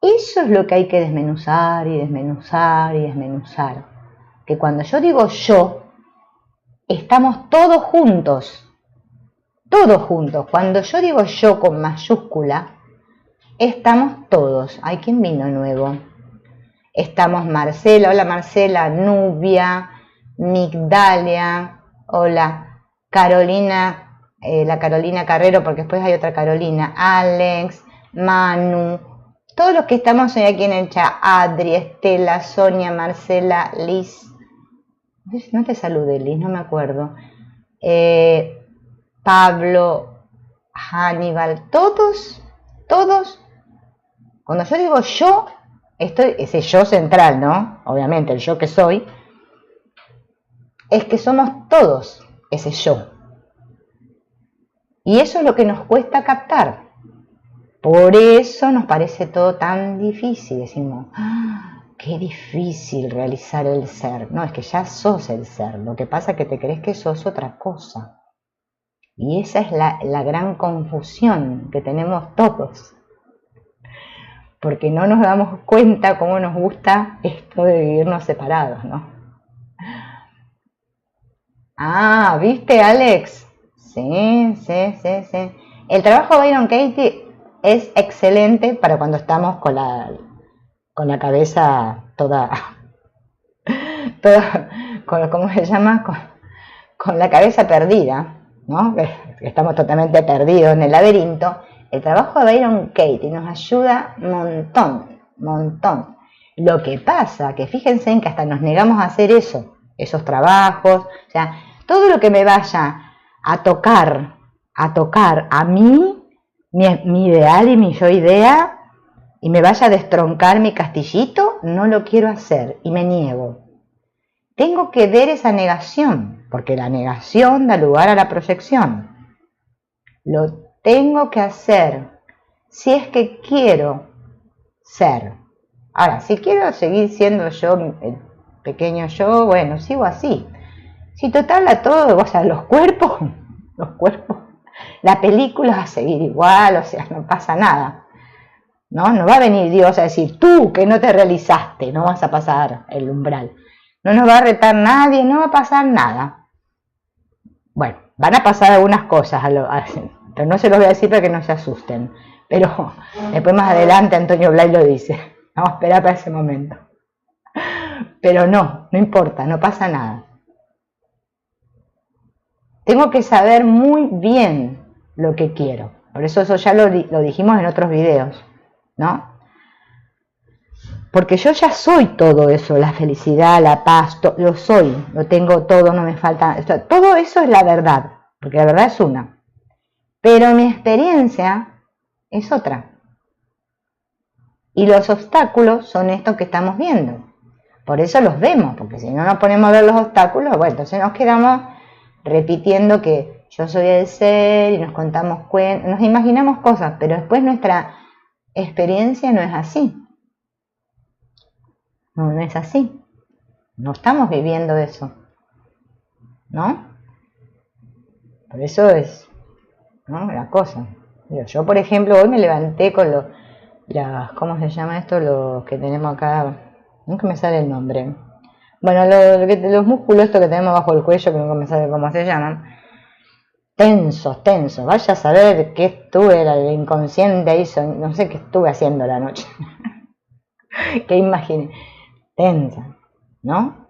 Eso es lo que hay que desmenuzar y desmenuzar y desmenuzar. Que cuando yo digo yo, estamos todos juntos. todos juntos. Cuando yo digo yo con mayúscula, estamos todos. Ay, ¿quién vino nuevo? Estamos Marcela, hola Marcela, Nubia, Migdalia, hola, Carolina, la Carolina Carrero, porque después hay otra Carolina, Alex, Manu, todos los que estamos hoy aquí en el chat, Adri, Estela, Sonia, Marcela, Liz, no te saludé Liz, no me acuerdo, Pablo, Hannibal, todos, cuando yo digo yo, ese yo central, ¿no? Obviamente, el yo que soy, es que somos todos ese yo. Y eso es lo que nos cuesta captar. Por eso nos parece todo tan difícil. Decimos, qué difícil realizar el ser. No, es que ya sos el ser. Lo que pasa es que te crees que sos otra cosa. Y esa es la gran confusión que tenemos todos. Porque no nos damos cuenta cómo nos gusta esto de vivirnos separados, ¿no? Ah, ¿viste, Alex? Sí. El trabajo de Byron Katie es excelente para cuando estamos con la cabeza toda ¿cómo se llama? Con la cabeza perdida, ¿no? Estamos totalmente perdidos en el laberinto. El trabajo de Byron Katie nos ayuda un montón. Lo que pasa, que fíjense en que hasta nos negamos a hacer esos trabajos, o sea, todo lo que me vaya a tocar a mí, mi ideal y mi yo idea, y me vaya a destroncar mi castillito, no lo quiero hacer y me niego. Tengo que ver esa negación, porque la negación da lugar a la proyección. Lo tengo que hacer si es que quiero ser. Ahora, si quiero seguir siendo yo, el pequeño yo, bueno, sigo así. Si total a todo, o sea, los cuerpos, la película va a seguir igual, o sea, no pasa nada. No va a venir Dios a decir, tú que no te realizaste, no vas a pasar el umbral. No nos va a retar nadie, no va a pasar nada. Bueno, van a pasar algunas cosas, pero no se los voy a decir para que no se asusten. Pero después más adelante Antonio Blay lo dice. Vamos a esperar para ese momento. Pero no importa, no pasa nada. Tengo que saber muy bien lo que quiero. Por eso ya lo dijimos en otros videos, ¿no? Porque yo ya soy todo eso, la felicidad, la paz, lo soy, lo tengo todo, no me falta, todo eso es la verdad, porque la verdad es una. Pero mi experiencia es otra. Y los obstáculos son estos que estamos viendo. Por eso los vemos, porque si no nos ponemos a ver los obstáculos, bueno, entonces nos quedamos repitiendo que yo soy el ser y nos contamos cuentos, nos imaginamos cosas, pero después nuestra experiencia no es así. No es así. No estamos viviendo eso, ¿no? Por eso es, ¿no?, la cosa. Yo, por ejemplo, hoy me levanté con ¿cómo se llama esto? Los que tenemos acá, nunca me sale el nombre. Bueno, los músculos estos que tenemos bajo el cuello, que nunca me sale cómo se llaman. Tensos. Vaya a saber qué estuve, el inconsciente hizo, no sé qué estuve haciendo la noche. ¿Qué imaginé? Tensa, ¿no?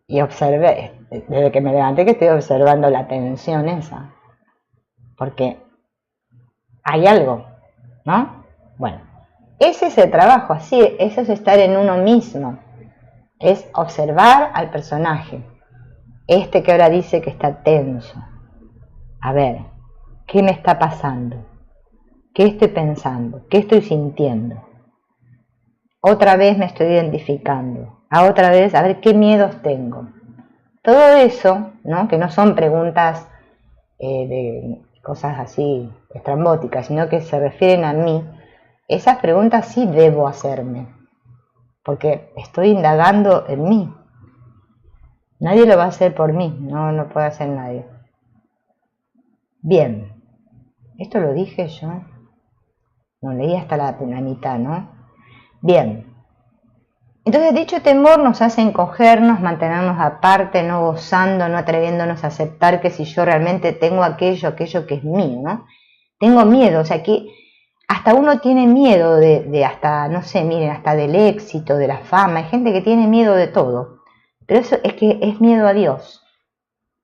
Y observé, desde que me levanté que estoy observando la tensión esa. Porque hay algo, ¿no? Bueno, ese es el trabajo, así, eso es estar en uno mismo. Es observar al personaje. Que ahora dice que está tenso. A ver, ¿qué me está pasando? ¿Qué estoy pensando? ¿Qué estoy sintiendo? Otra vez me estoy identificando. Otra vez, a ver qué miedos tengo. Todo eso, ¿no?, que no son preguntas de cosas así estrambóticas, sino que se refieren a mí, esas preguntas sí debo hacerme, porque estoy indagando en mí. Nadie lo va a hacer por mí, no puede hacer nadie. Bien, esto lo dije yo, no leí hasta la mitad, ¿no? Bien, Entonces dicho temor nos hace encogernos, mantenernos aparte, no gozando, no atreviéndonos a aceptar que si yo realmente tengo aquello que es mío, ¿no? Tengo miedo, o sea que hasta uno tiene miedo de hasta, no sé, miren, hasta del éxito, de la fama. Hay gente que tiene miedo de todo, pero eso es que es miedo a Dios,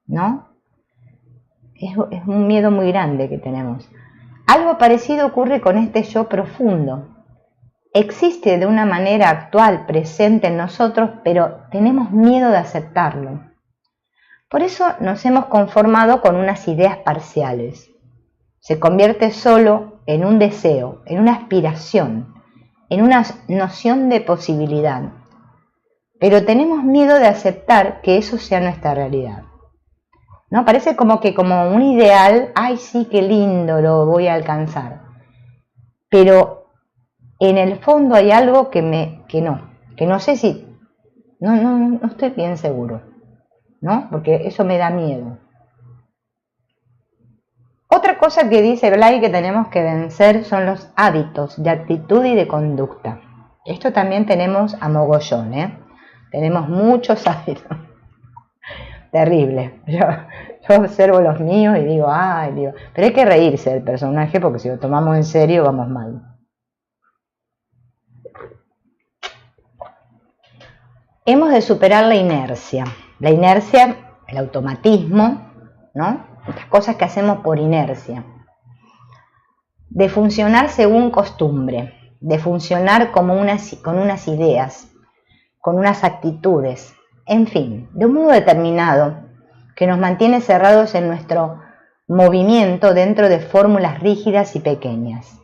¿no? Es un miedo muy grande que tenemos. Algo parecido ocurre con este yo profundo. Existe de una manera actual, presente en nosotros, pero tenemos miedo de aceptarlo. Por eso nos hemos conformado con unas ideas parciales. Se convierte solo en un deseo, en una aspiración, en una noción de posibilidad. Pero tenemos miedo de aceptar que eso sea nuestra realidad, ¿no? Parece como un ideal, ay sí, qué lindo, lo voy a alcanzar. Pero en el fondo hay algo que no sé si, no estoy bien seguro, ¿no? Porque eso me da miedo. Otra cosa que dice Blay que tenemos que vencer son los hábitos de actitud y de conducta. Esto también tenemos a mogollón, ¿eh? Tenemos muchos hábitos. Terrible. Yo observo los míos y digo, ay Dios. Pero hay que reírse del personaje porque si lo tomamos en serio vamos mal. Hemos de superar la inercia. La inercia, el automatismo, ¿no? Estas cosas que hacemos por inercia. De funcionar según costumbre, de funcionar con unas ideas, con unas actitudes, en fin, de un modo determinado que nos mantiene cerrados en nuestro movimiento dentro de fórmulas rígidas y pequeñas.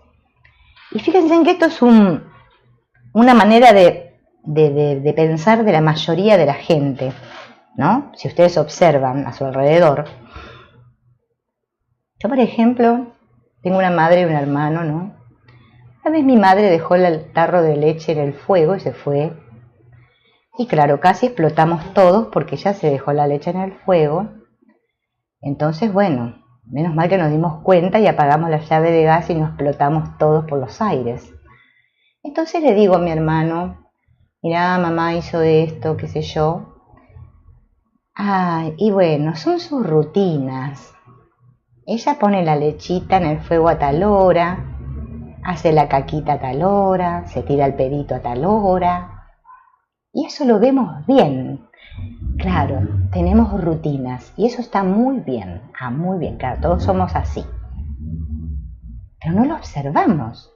Y fíjense en que esto es una manera de pensar de la mayoría de la gente, ¿no? Si ustedes observan a su alrededor. Yo, por ejemplo, tengo una madre y un hermano, ¿no? Una vez mi madre dejó el tarro de leche en el fuego y se fue. Y claro, casi explotamos todos porque ya se dejó la leche en el fuego. Entonces, bueno, menos mal que nos dimos cuenta y apagamos la llave de gas y nos explotamos todos por los aires. Entonces le digo a mi hermano, mirá, mamá hizo esto, qué sé yo. Ay, y bueno, son sus rutinas. Ella pone la lechita en el fuego a tal hora, hace la caquita a tal hora, se tira el pedito a tal hora. Y eso lo vemos bien. Claro, tenemos rutinas y eso está muy bien. Muy bien, claro, todos somos así. Pero no lo observamos.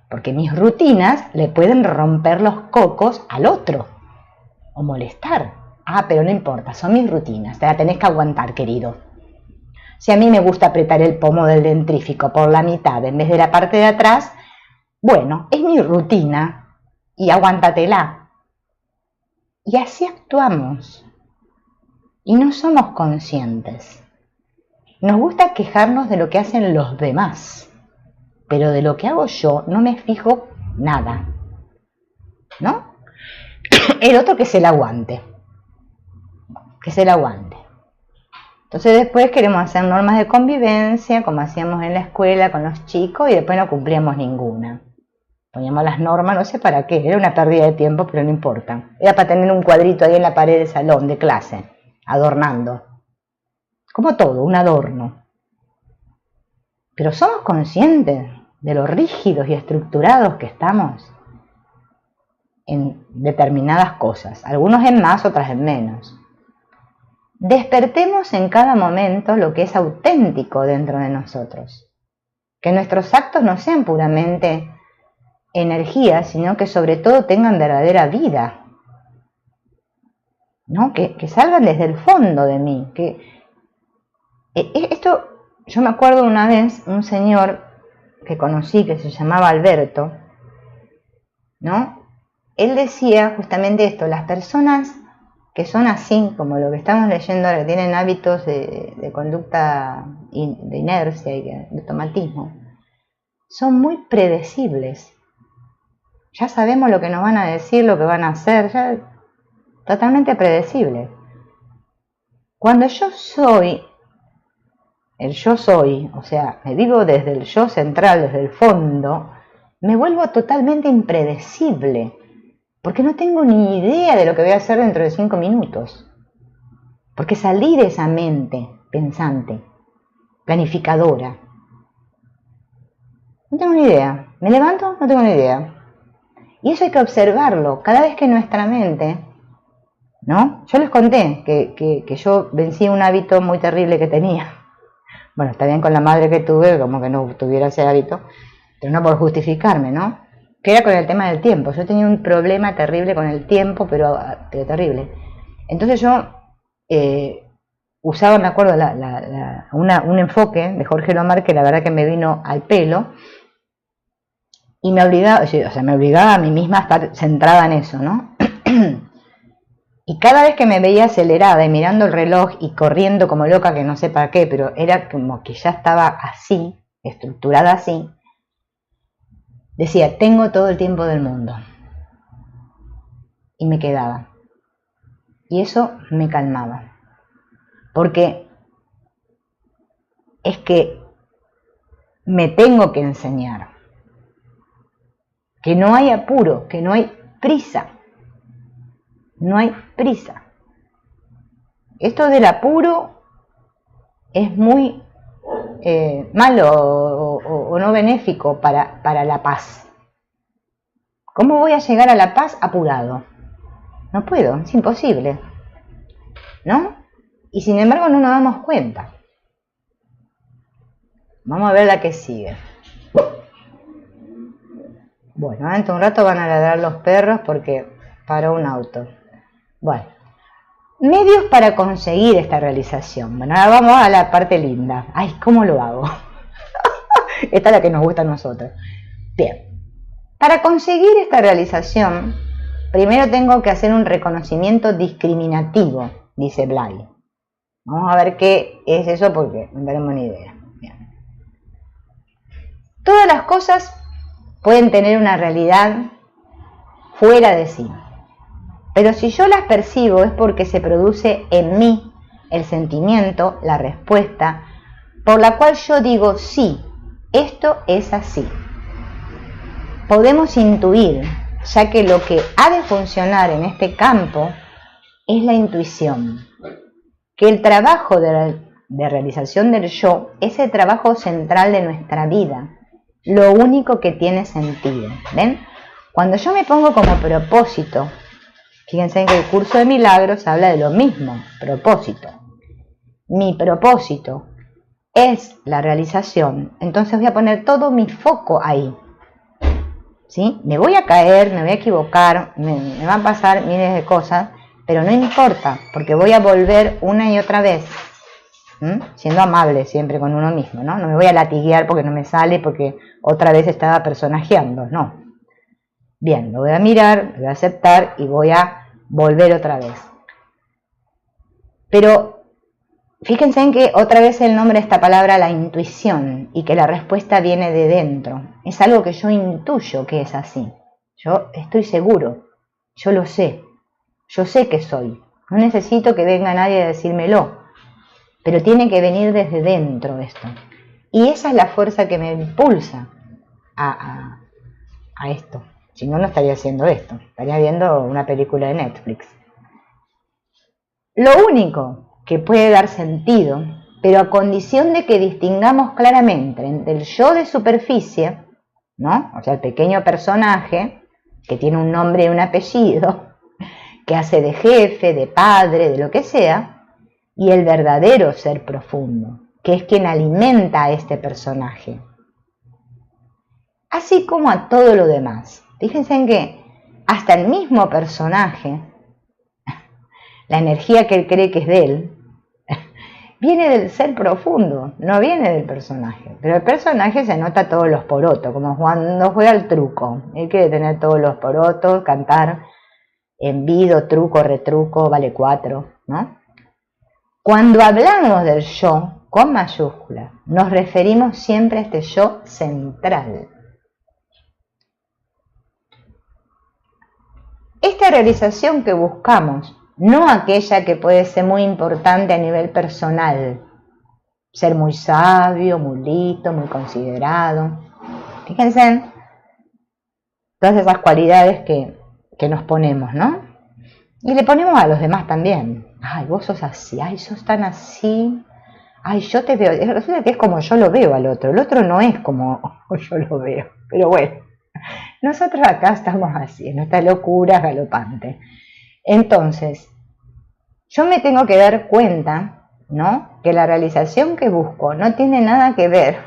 Porque mis rutinas le pueden romper los cocos al otro o molestar. Pero no importa, son mis rutinas, te la tenés que aguantar, querido. Si a mí me gusta apretar el pomo del dentrífico por la mitad en vez de la parte de atrás, bueno, es mi rutina y aguántatela. Y así actuamos. Y no somos conscientes. Nos gusta quejarnos de lo que hacen los demás, pero de lo que hago yo no me fijo nada, ¿no? El otro que se la aguante. Que se la aguante. Entonces después queremos hacer normas de convivencia, como hacíamos en la escuela con los chicos, y después no cumplíamos ninguna. Poníamos las normas, no sé para qué, era una pérdida de tiempo, pero no importa. Era para tener un cuadrito ahí en la pared del salón de clase, adornando. Como todo, un adorno. Pero somos conscientes de lo rígidos y estructurados que estamos en determinadas cosas, algunos en más, otras en menos. Despertemos en cada momento lo que es auténtico dentro de nosotros. Que nuestros actos no sean puramente energía, sino que sobre todo tengan verdadera vida, ¿no? Que salgan desde el fondo de mí. Esto, yo me acuerdo una vez, un señor que conocí que se llamaba Alberto, ¿no? Él decía justamente esto: las personas que son así, como lo que estamos leyendo ahora, que tienen hábitos de conducta de inercia y de automatismo, son muy predecibles. Ya sabemos lo que nos van a decir, lo que van a hacer, ya totalmente predecible. Cuando yo soy, o sea, me vivo desde el yo central, desde el fondo, me vuelvo totalmente impredecible. Porque no tengo ni idea de lo que voy a hacer dentro de 5 minutos. Porque salí de esa mente pensante, planificadora. No tengo ni idea. ¿Me levanto? No tengo ni idea. Y eso hay que observarlo. Cada vez que nuestra mente, ¿no? Yo les conté que yo vencí un hábito muy terrible que tenía. Bueno, está bien con la madre que tuve, como que no tuviera ese hábito, pero no por justificarme, ¿no? Que era con el tema del tiempo. Yo tenía un problema terrible con el tiempo, pero terrible. Entonces yo usaba, me acuerdo, un enfoque de Jorge Lomar que la verdad que me vino al pelo y me obligaba, o sea, me obligaba a mí misma a estar centrada en eso, ¿no? Y cada vez que me veía acelerada y mirando el reloj y corriendo como loca, que no sé para qué, pero era como que ya estaba así, estructurada así, decía, tengo todo el tiempo del mundo. Y me quedaba. Y eso me calmaba. Porque es que me tengo que enseñar. Que no hay apuro, que no hay prisa. No hay prisa. Esto del apuro es muy malo o no benéfico para la paz. ¿Cómo voy a llegar a la paz apurado? No puedo, es imposible, ¿no? Y sin embargo no nos damos cuenta. Vamos a ver la que sigue. Bueno, dentro de un rato van a ladrar los perros porque paró un auto. Bueno, medios para conseguir esta realización. Bueno, ahora vamos a la parte linda. Ay, ¿cómo lo hago? Esta es la que nos gusta a nosotros. Bien, para conseguir esta realización, primero tengo que hacer un reconocimiento discriminativo, dice Blay. Vamos a ver qué es eso porque no tenemos ni idea. Bien. Todas las cosas pueden tener una realidad fuera de sí. Pero si yo las percibo es porque se produce en mí el sentimiento, la respuesta, por la cual yo digo sí, esto es así. Podemos intuir, ya que lo que ha de funcionar en este campo es la intuición, que el trabajo de realización del yo es el trabajo central de nuestra vida, lo único que tiene sentido. ¿Ven? Cuando yo me pongo como propósito, fíjense que el curso de milagros habla de lo mismo, propósito. Mi propósito es la realización, entonces voy a poner todo mi foco ahí. ¿Sí? Me voy a caer, me voy a equivocar, me van a pasar miles de cosas, pero no importa, porque voy a volver una y otra vez, siendo amable siempre con uno mismo, ¿no? No me voy a latiguear porque no me sale, porque otra vez estaba personajeando, no. Bien, lo voy a mirar, lo voy a aceptar y voy a volver otra vez. Pero fíjense en que otra vez el nombre de esta palabra la intuición y que la respuesta viene de dentro. Es algo que yo intuyo que es así. Yo estoy seguro, yo lo sé, yo sé que soy. No necesito que venga nadie a decírmelo, pero tiene que venir desde dentro esto. Y esa es la fuerza que me impulsa a esto. Si no, no estaría haciendo esto. Estaría viendo una película de Netflix. Lo único que puede dar sentido, pero a condición de que distingamos claramente entre el yo de superficie, ¿no? O sea, el pequeño personaje que tiene un nombre y un apellido, que hace de jefe, de padre, de lo que sea, y el verdadero ser profundo, que es quien alimenta a este personaje. Así como a todo lo demás. Fíjense en que hasta el mismo personaje, la energía que él cree que es de él, viene del ser profundo, no viene del personaje. Pero el personaje se nota todos los porotos, como cuando juega al truco. Él quiere tener todos los porotos, cantar envido, truco, retruco, vale 4, ¿no? Cuando hablamos del yo, con mayúscula, nos referimos siempre a este yo central. Esta realización que buscamos, no aquella que puede ser muy importante a nivel personal, ser muy sabio, muy listo, muy considerado. Fíjense, todas esas cualidades que que nos ponemos, ¿no? Y le ponemos a los demás también. Ay, vos sos así, ay, sos tan así, ay, yo te veo. Resulta que es como yo lo veo al otro. El otro no es como yo lo veo. Pero bueno, nosotros acá estamos así, en nuestra locura galopante. Entonces, yo me tengo que dar cuenta, ¿no? Que la realización que busco no tiene nada que ver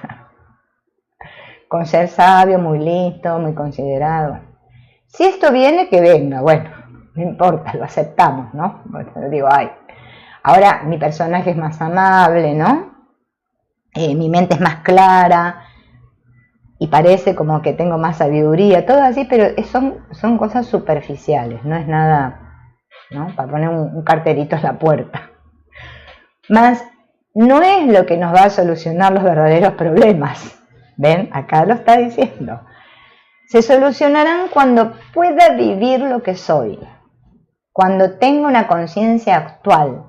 con ser sabio, muy listo, muy considerado. Si esto viene, que venga, bueno, no importa, lo aceptamos, ¿no? Bueno, digo, ay, ahora mi personaje es más amable, ¿no? Mi mente es más clara y parece como que tengo más sabiduría, todo así, pero son cosas superficiales, no es nada, ¿no? Para poner un cartelito en la puerta. Más, no es lo que nos va a solucionar los verdaderos problemas. ¿Ven? Acá lo está diciendo. Se solucionarán cuando pueda vivir lo que soy, cuando tenga una conciencia actual,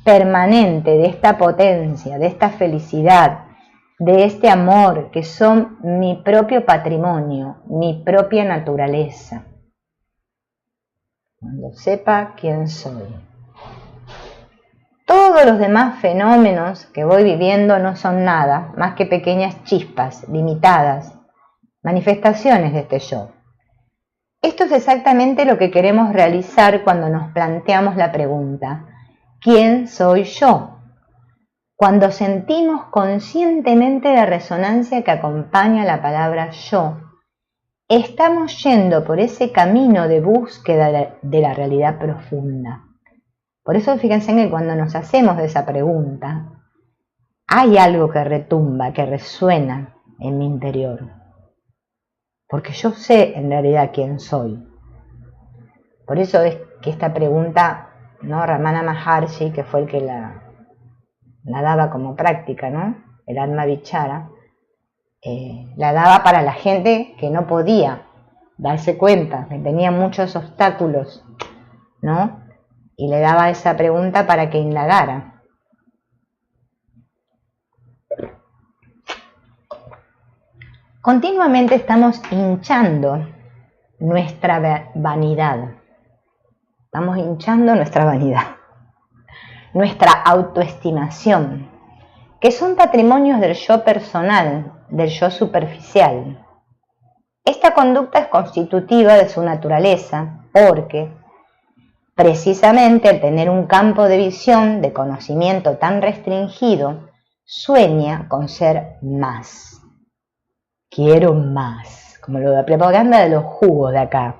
permanente de esta potencia, de esta felicidad, de este amor que son mi propio patrimonio, mi propia naturaleza. Cuando sepa quién soy. Todos los demás fenómenos que voy viviendo no son nada más que pequeñas chispas limitadas, manifestaciones de este yo. Esto es exactamente lo que queremos realizar cuando nos planteamos la pregunta, ¿quién soy yo? Cuando sentimos conscientemente la resonancia que acompaña la palabra yo, estamos yendo por ese camino de búsqueda de la realidad profunda. Por eso fíjense que cuando nos hacemos esa pregunta, hay algo que retumba, que resuena en mi interior. Porque yo sé en realidad quién soy. Por eso es que esta pregunta, ¿no? Ramana Maharshi, que fue el que la daba como práctica, ¿no? El Atma Vichara, la daba para la gente que no podía darse cuenta, que tenía muchos obstáculos, ¿no? Y le daba esa pregunta para que indagara. Continuamente estamos hinchando nuestra vanidad. Estamos hinchando nuestra vanidad. Nuestra autoestimación, que son patrimonios del yo personal, del yo superficial. Esta conducta es constitutiva de su naturaleza, porque precisamente el tener un campo de visión, de conocimiento tan restringido, sueña con ser más. Quiero más, como lo de la propaganda de los jugos de acá.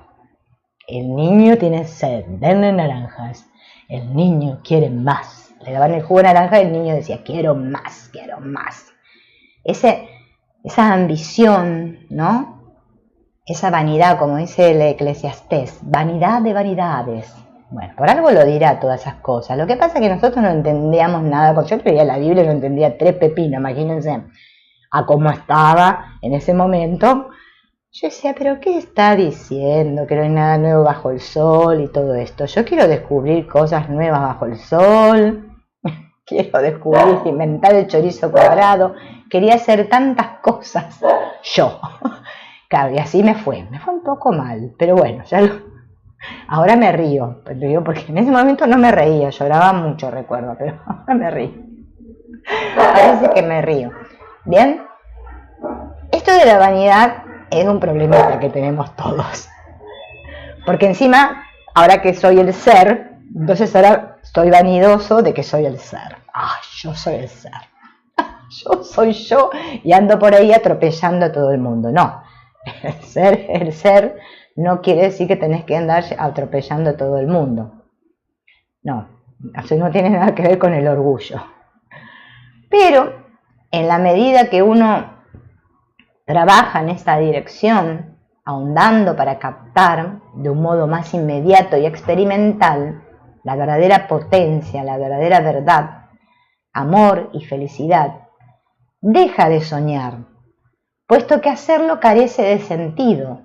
El niño tiene sed, denle naranjas. El niño quiere más. Le daban el jugo de naranja y el niño decía, quiero más, quiero más. Esa ambición, ¿no? Esa vanidad, como dice el Eclesiastés, vanidad de vanidades. Bueno, por algo lo dirá todas esas cosas. Lo que pasa es que nosotros no entendíamos nada. Yo leía la Biblia y no entendía tres pepinos, imagínense a cómo estaba en ese momento. Yo decía, pero ¿qué está diciendo? Que no hay nada nuevo bajo el sol y todo esto. Yo quiero descubrir cosas nuevas bajo el sol. Quiero descubrir, inventar el chorizo cuadrado. Quería hacer tantas cosas. Yo. Claro, y así me fue un poco mal. Pero bueno, ahora me río porque en ese momento no me reía. Lloraba mucho, recuerdo, pero ahora me río. Parece que me río. ¿Bien? Esto de la vanidad es un problema que tenemos todos. Porque encima, ahora que soy el ser, entonces ahora estoy vanidoso de que soy el ser. Yo soy el ser. Yo soy yo y ando por ahí atropellando a todo el mundo. No, el ser no quiere decir que tenés que andar atropellando a todo el mundo. No, eso no tiene nada que ver con el orgullo. Pero en la medida que uno trabaja en esta dirección, ahondando para captar de un modo más inmediato y experimental la verdadera potencia, la verdadera verdad, amor y felicidad, deja de soñar, puesto que hacerlo carece de sentido.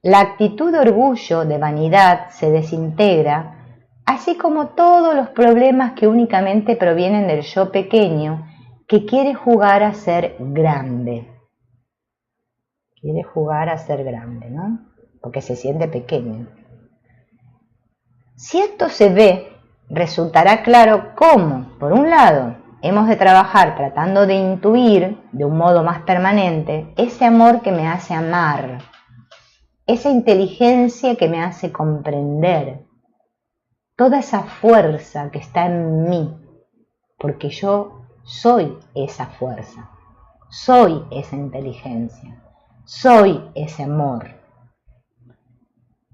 La actitud de orgullo, de vanidad, se desintegra, así como todos los problemas que únicamente provienen del yo pequeño que quiere jugar a ser grande. Quiere jugar a ser grande, ¿no? porque se siente pequeño. Si esto se ve, resultará claro cómo, por un lado, hemos de trabajar tratando de intuir de un modo más permanente ese amor que me hace amar, esa inteligencia que me hace comprender, toda esa fuerza que está en mí, porque yo soy esa fuerza, soy esa inteligencia, soy ese amor.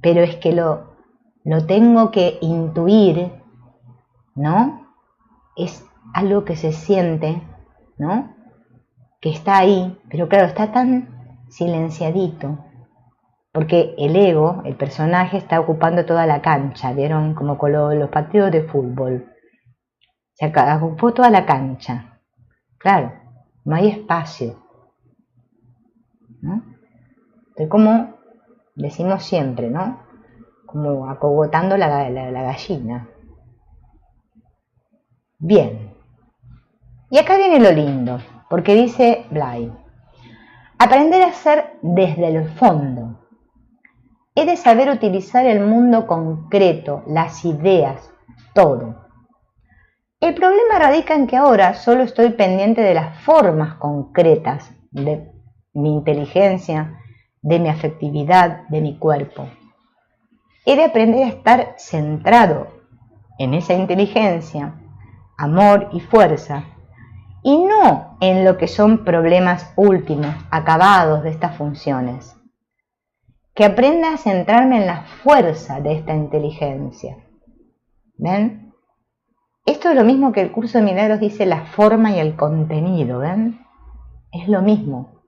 Pero es que lo tengo que intuir, ¿no? Es algo que se siente, ¿no? Que está ahí, pero claro, está tan silenciadito, porque el ego, el personaje, está ocupando toda la cancha, ¿vieron? Como con los partidos de fútbol. Se ocupó toda la cancha. Claro, no hay espacio, ¿no? Estoy como decimos siempre, ¿no? Como acogotando la gallina. Bien. Y acá viene lo lindo, porque dice Bly, aprender a ser desde el fondo. He de saber utilizar el mundo concreto, las ideas, todo. El problema radica en que ahora solo estoy pendiente de las formas concretas de mi inteligencia, de mi afectividad, de mi cuerpo. He de aprender a estar centrado en esa inteligencia, amor y fuerza, y no en lo que son problemas últimos, acabados de estas funciones. Que aprenda a centrarme en la fuerza de esta inteligencia. ¿Ven? Esto es lo mismo que el curso de milagros dice la forma y el contenido, ¿ven? Es lo mismo.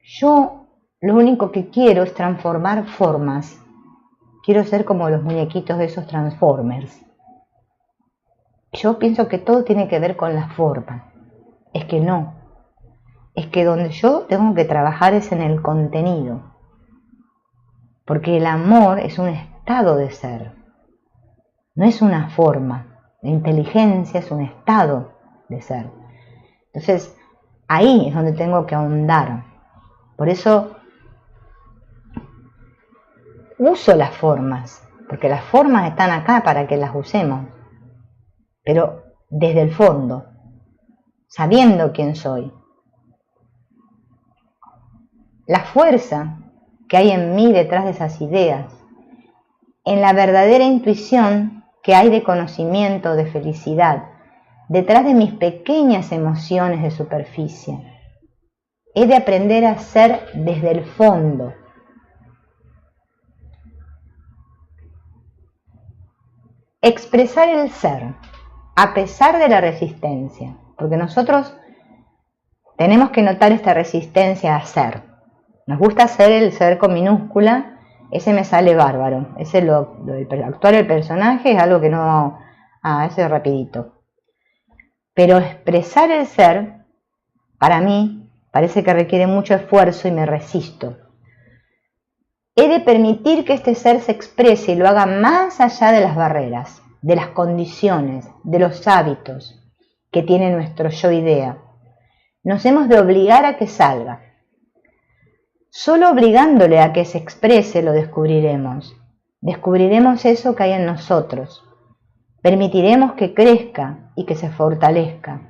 Yo lo único que quiero es transformar formas. Quiero ser como los muñequitos de esos Transformers. Yo pienso que todo tiene que ver con la forma. Es que no. Es que donde yo tengo que trabajar es en el contenido. Porque el amor es un estado de ser. No es una forma. La inteligencia es un estado de ser. Entonces, ahí es donde tengo que ahondar. Por eso uso las formas, porque las formas están acá para que las usemos, pero desde el fondo, sabiendo quién soy. La fuerza que hay en mí detrás de esas ideas, en la verdadera intuición que hay de conocimiento, de felicidad, detrás de mis pequeñas emociones de superficie. He de aprender a ser desde el fondo. Expresar el ser, a pesar de la resistencia, porque nosotros tenemos que notar esta resistencia a ser. Nos gusta hacer el ser con minúscula, ese me sale bárbaro, ese actuar el personaje es algo que no, ese es rapidito. Pero expresar el ser, para mí, parece que requiere mucho esfuerzo y me resisto. He de permitir que este ser se exprese y lo haga más allá de las barreras, de las condiciones, de los hábitos que tiene nuestro yo-idea. Nos hemos de obligar a que salga. Solo obligándole a que se exprese lo descubriremos. Descubriremos eso que hay en nosotros. Permitiremos que crezca y que se fortalezca.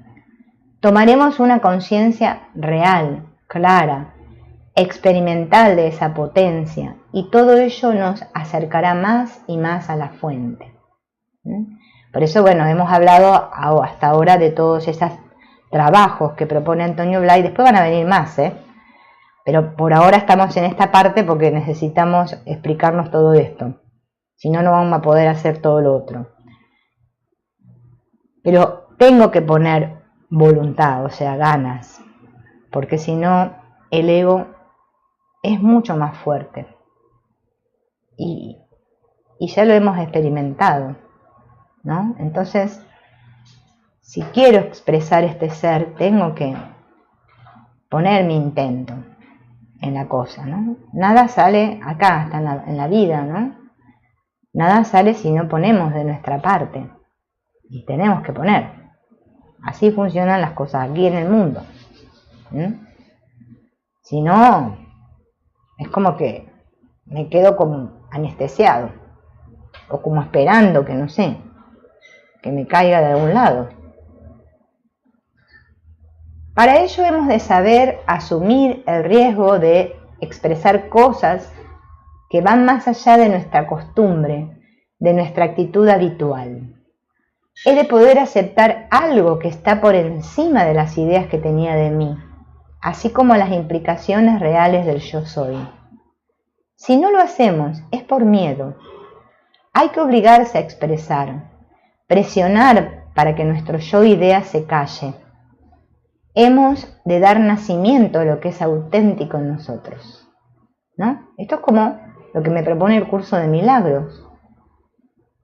Tomaremos una conciencia real, clara, experimental de esa potencia, y todo ello nos acercará más y más a la fuente. Por eso, bueno, hemos hablado hasta ahora de todos esos trabajos que propone Antonio Bly. Después van a venir más, pero por ahora estamos en esta parte porque necesitamos explicarnos todo esto. Si no, no vamos a poder hacer todo lo otro. Pero tengo que poner voluntad, o sea, ganas, porque si no, el ego es mucho más fuerte. Y ya lo hemos experimentado, ¿no? Entonces, si quiero expresar este ser, tengo que poner mi intento en la cosa, ¿no? Nada sale acá, hasta en la vida, ¿no? Nada sale si no ponemos de nuestra parte. Y tenemos que poner. Así funcionan las cosas aquí en el mundo. Si no, es como que me quedo como anestesiado, o como esperando que, no sé, que me caiga de algún lado. Para ello hemos de saber asumir el riesgo de expresar cosas que van más allá de nuestra costumbre, de nuestra actitud habitual. He de poder aceptar algo que está por encima de las ideas que tenía de mí, así como las implicaciones reales del yo soy. Si no lo hacemos, es por miedo. Hay que obligarse a expresar, presionar para que nuestro yo idea se calle. Hemos de dar nacimiento a lo que es auténtico en nosotros, ¿no? Esto es como lo que me propone el curso de milagros.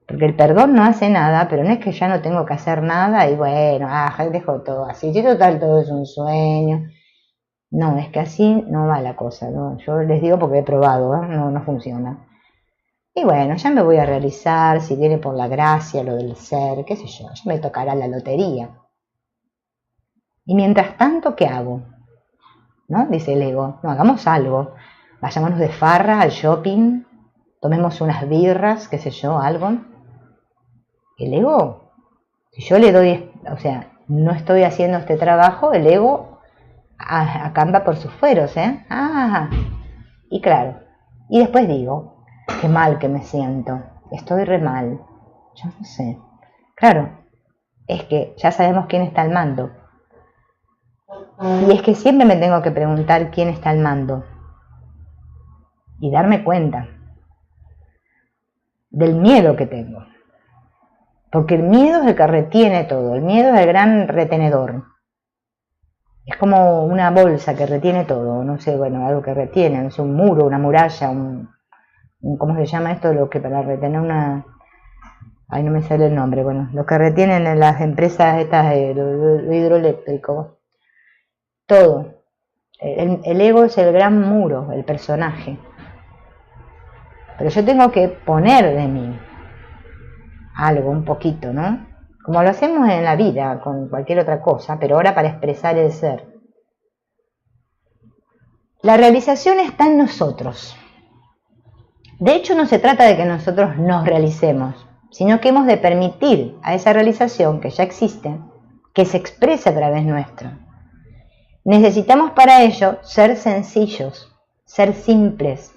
Porque el perdón no hace nada, pero no es que ya no tengo que hacer nada y bueno, dejo todo así. Si total todo es un sueño. No, es que así no va la cosa, ¿no? Yo les digo porque he probado, ¿eh? No funciona. Y bueno, ya me voy a realizar, si viene por la gracia, lo del ser, qué sé yo, ya me tocará la lotería. Y mientras tanto, ¿qué hago? ¿No? Dice el ego, no, hagamos algo. Vayámonos de farra al shopping, tomemos unas birras, qué sé yo, algo. El ego, si yo le doy, o sea, no estoy haciendo este trabajo, el ego acampa por sus fueros, ¿eh? Y claro, y después digo, qué mal que me siento, estoy re mal, yo no sé. Claro, es que ya sabemos quién está al mando. Y es que siempre me tengo que preguntar quién está al mando. Y darme cuenta del miedo que tengo. Porque el miedo es el que retiene todo, el miedo es el gran retenedor. Es como una bolsa que retiene todo, no sé, bueno, algo que retiene, no sé, un muro, una muralla, ¿cómo se llama esto? Lo que para retener una... Ay, no me sale el nombre, bueno, lo que retienen en las empresas estas de lo hidroeléctrico. Todo. El ego es el gran muro, el personaje. Pero yo tengo que poner de mí algo, un poquito, ¿no? Como lo hacemos en la vida, con cualquier otra cosa, pero ahora para expresar el ser. La realización está en nosotros. De hecho, no se trata de que nosotros nos realicemos, sino que hemos de permitir a esa realización que ya existe, que se exprese a través nuestro. Necesitamos para ello ser sencillos, ser simples,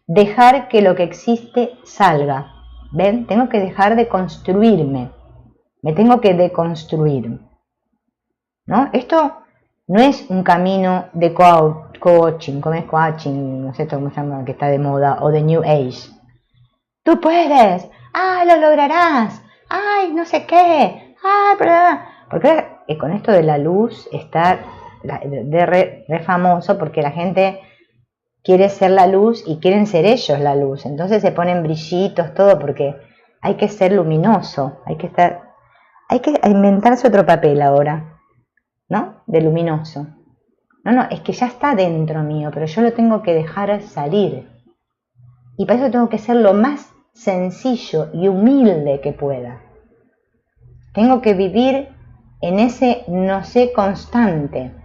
dejar que lo que existe salga. ¿Ven? Tengo que dejar de construirme, me tengo que deconstruir, ¿no? Esto no es un camino de coaching, ¿cómo es coaching? No sé cómo se llama, que está de moda, o de New Age. Tú puedes, ¡ay, lo lograrás! ¡Ay, no sé qué! ¡Ay, porque con esto de la luz está re famoso, porque la gente quiere ser la luz y quieren ser ellos la luz. Entonces se ponen brillitos, todo, porque hay que ser luminoso, hay que inventarse otro papel ahora, ¿no? De luminoso. No, es que ya está dentro mío, pero yo lo tengo que dejar salir. Y para eso tengo que ser lo más sencillo y humilde que pueda. Tengo que vivir en ese no sé constante.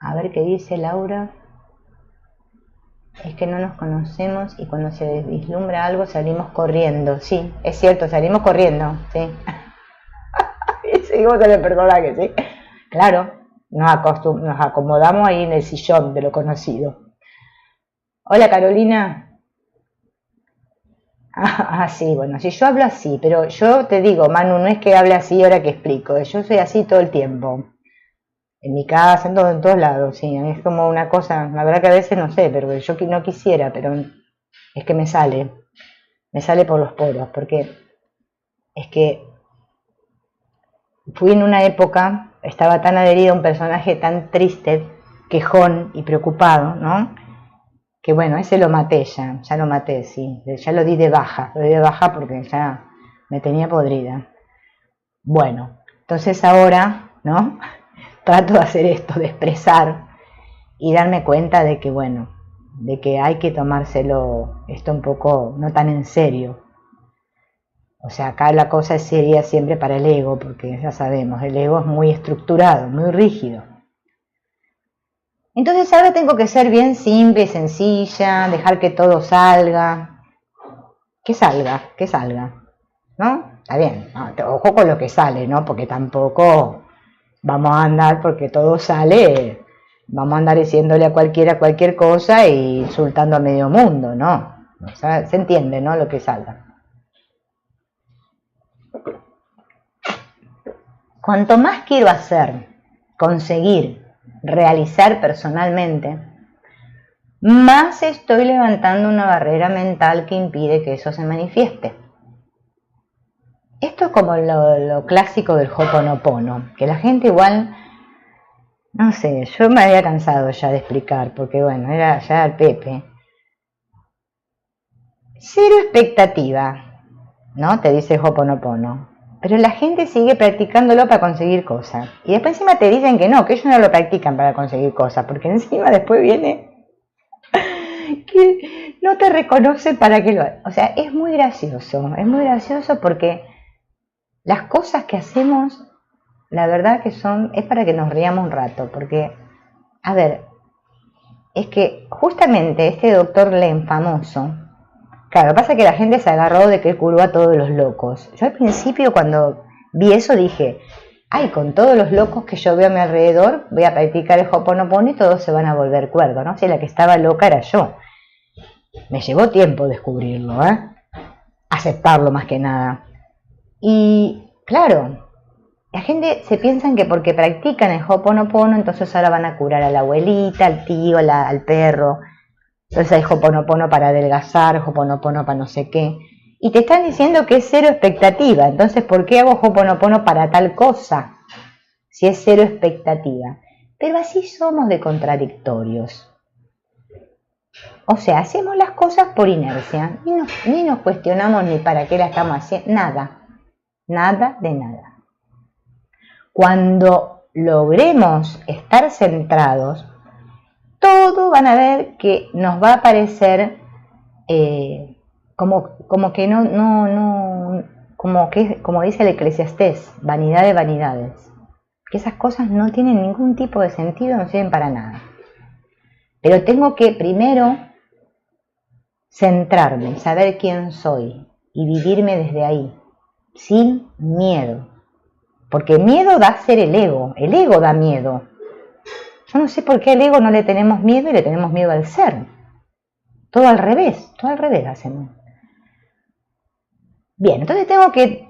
A ver qué dice Laura. Es que no nos conocemos y cuando se vislumbra algo salimos corriendo. Sí, es cierto, salimos corriendo, sí. Y seguimos en el personaje, sí. Claro, nos acomodamos ahí en el sillón de lo conocido. Hola, Carolina. Sí, bueno, si yo hablo así, pero yo te digo, Manu, no es que hable así ahora que explico, yo soy así todo el tiempo. En mi casa, en todos lados, sí, es como una cosa, la verdad que a veces no sé, pero yo no quisiera, pero es que me sale por los poros, porque es que fui en una época, estaba tan adherido a un personaje tan triste, quejón y preocupado, ¿no? Que bueno, ese lo maté ya lo maté, sí, ya lo di de baja porque ya me tenía podrida. Bueno, entonces ahora, ¿no? Trato de hacer esto, de expresar y darme cuenta de que, bueno, de que hay que tomárselo esto un poco, no tan en serio. O sea, acá la cosa sería siempre para el ego, porque ya sabemos, el ego es muy estructurado, muy rígido. Entonces ahora tengo que ser bien simple y sencilla, dejar que todo salga. Que salga, ¿no? Está bien, no, ojo con lo que sale, ¿no? Porque tampoco vamos a andar, porque todo sale, vamos a andar diciéndole a cualquiera cualquier cosa e insultando a medio mundo, ¿no? O sea, se entiende, ¿no? Lo que salga. Cuanto más quiero hacer, conseguir, realizar personalmente, más estoy levantando una barrera mental que impide que eso se manifieste. Esto es como lo clásico del Ho'oponopono, que la gente igual, no sé, yo me había cansado ya de explicar, porque bueno, era ya el Pepe. Cero expectativa, ¿no? Te dice Ho'oponopono. Pero la gente sigue practicándolo para conseguir cosas. Y después encima te dicen que no, que ellos no lo practican para conseguir cosas, porque encima después viene que no te reconoce para que lo hagas. O sea, es muy gracioso porque las cosas que hacemos, la verdad que es para que nos riamos un rato, porque, a ver, es que justamente este doctor Len famoso, claro, pasa que la gente se agarró de que curó a todos los locos. Yo al principio cuando vi eso dije, ay, con todos los locos que yo veo a mi alrededor, voy a practicar el Ho'oponopono y todos se van a volver cuerdos, ¿no? Si la que estaba loca era yo. Me llevó tiempo descubrirlo, aceptarlo más que nada. Y claro, la gente se piensa que porque practican el Ho'oponopono, entonces ahora van a curar a la abuelita, al tío, al perro. Entonces hay Ho'oponopono para adelgazar, Ho'oponopono para no sé qué. Y te están diciendo que es cero expectativa. Entonces, ¿por qué hago Ho'oponopono para tal cosa? Si es cero expectativa. Pero así somos de contradictorios. O sea, hacemos las cosas por inercia. Ni nos cuestionamos ni para qué la estamos haciendo. Nada. Nada de nada. Cuando logremos estar centrados, todo van a ver que nos va a parecer como que como dice el Eclesiastés, vanidad de vanidades, que esas cosas no tienen ningún tipo de sentido, no sirven para nada. Pero tengo que primero centrarme, saber quién soy y vivirme desde ahí, sin miedo, porque miedo da a ser el ego da miedo. Yo no sé por qué al ego no le tenemos miedo y le tenemos miedo al ser. Todo al revés hacemos. Bien, entonces tengo que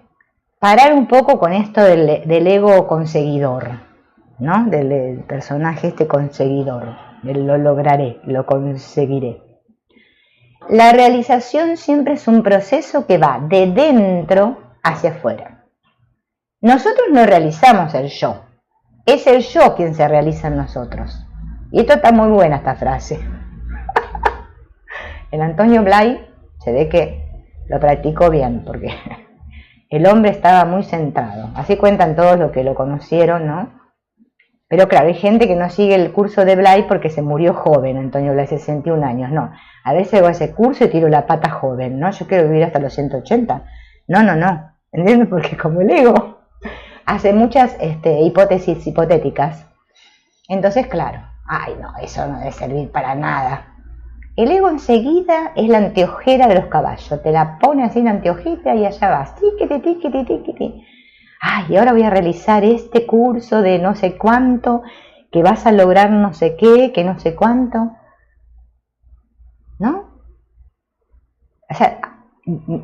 parar un poco con esto del ego conseguidor, ¿no? Del personaje este conseguidor. Lo lograré, lo conseguiré. La realización siempre es un proceso que va de dentro hacia afuera. Nosotros no realizamos el yo. Es el yo quien se realiza en nosotros. Y esto está muy buena esta frase. El Antonio Blay se ve que lo practicó bien, porque el hombre estaba muy centrado. Así cuentan todos los que lo conocieron, ¿no? Pero claro, hay gente que no sigue el curso de Blay porque se murió joven, Antonio Blay, 61 años. No, a veces voy a ese curso y tiro la pata joven, ¿no? Yo quiero vivir hasta los 180. No. ¿Entiendes? Porque como el ego hace muchas hipótesis hipotéticas. Entonces, claro, ay no, eso no debe servir para nada. El ego enseguida es la anteojera de los caballos. Te la pone así la anteojita y allá vas. Tiquiti. Ay, y ahora voy a realizar este curso de no sé cuánto, que vas a lograr no sé qué, que no sé cuánto. ¿No? O sea,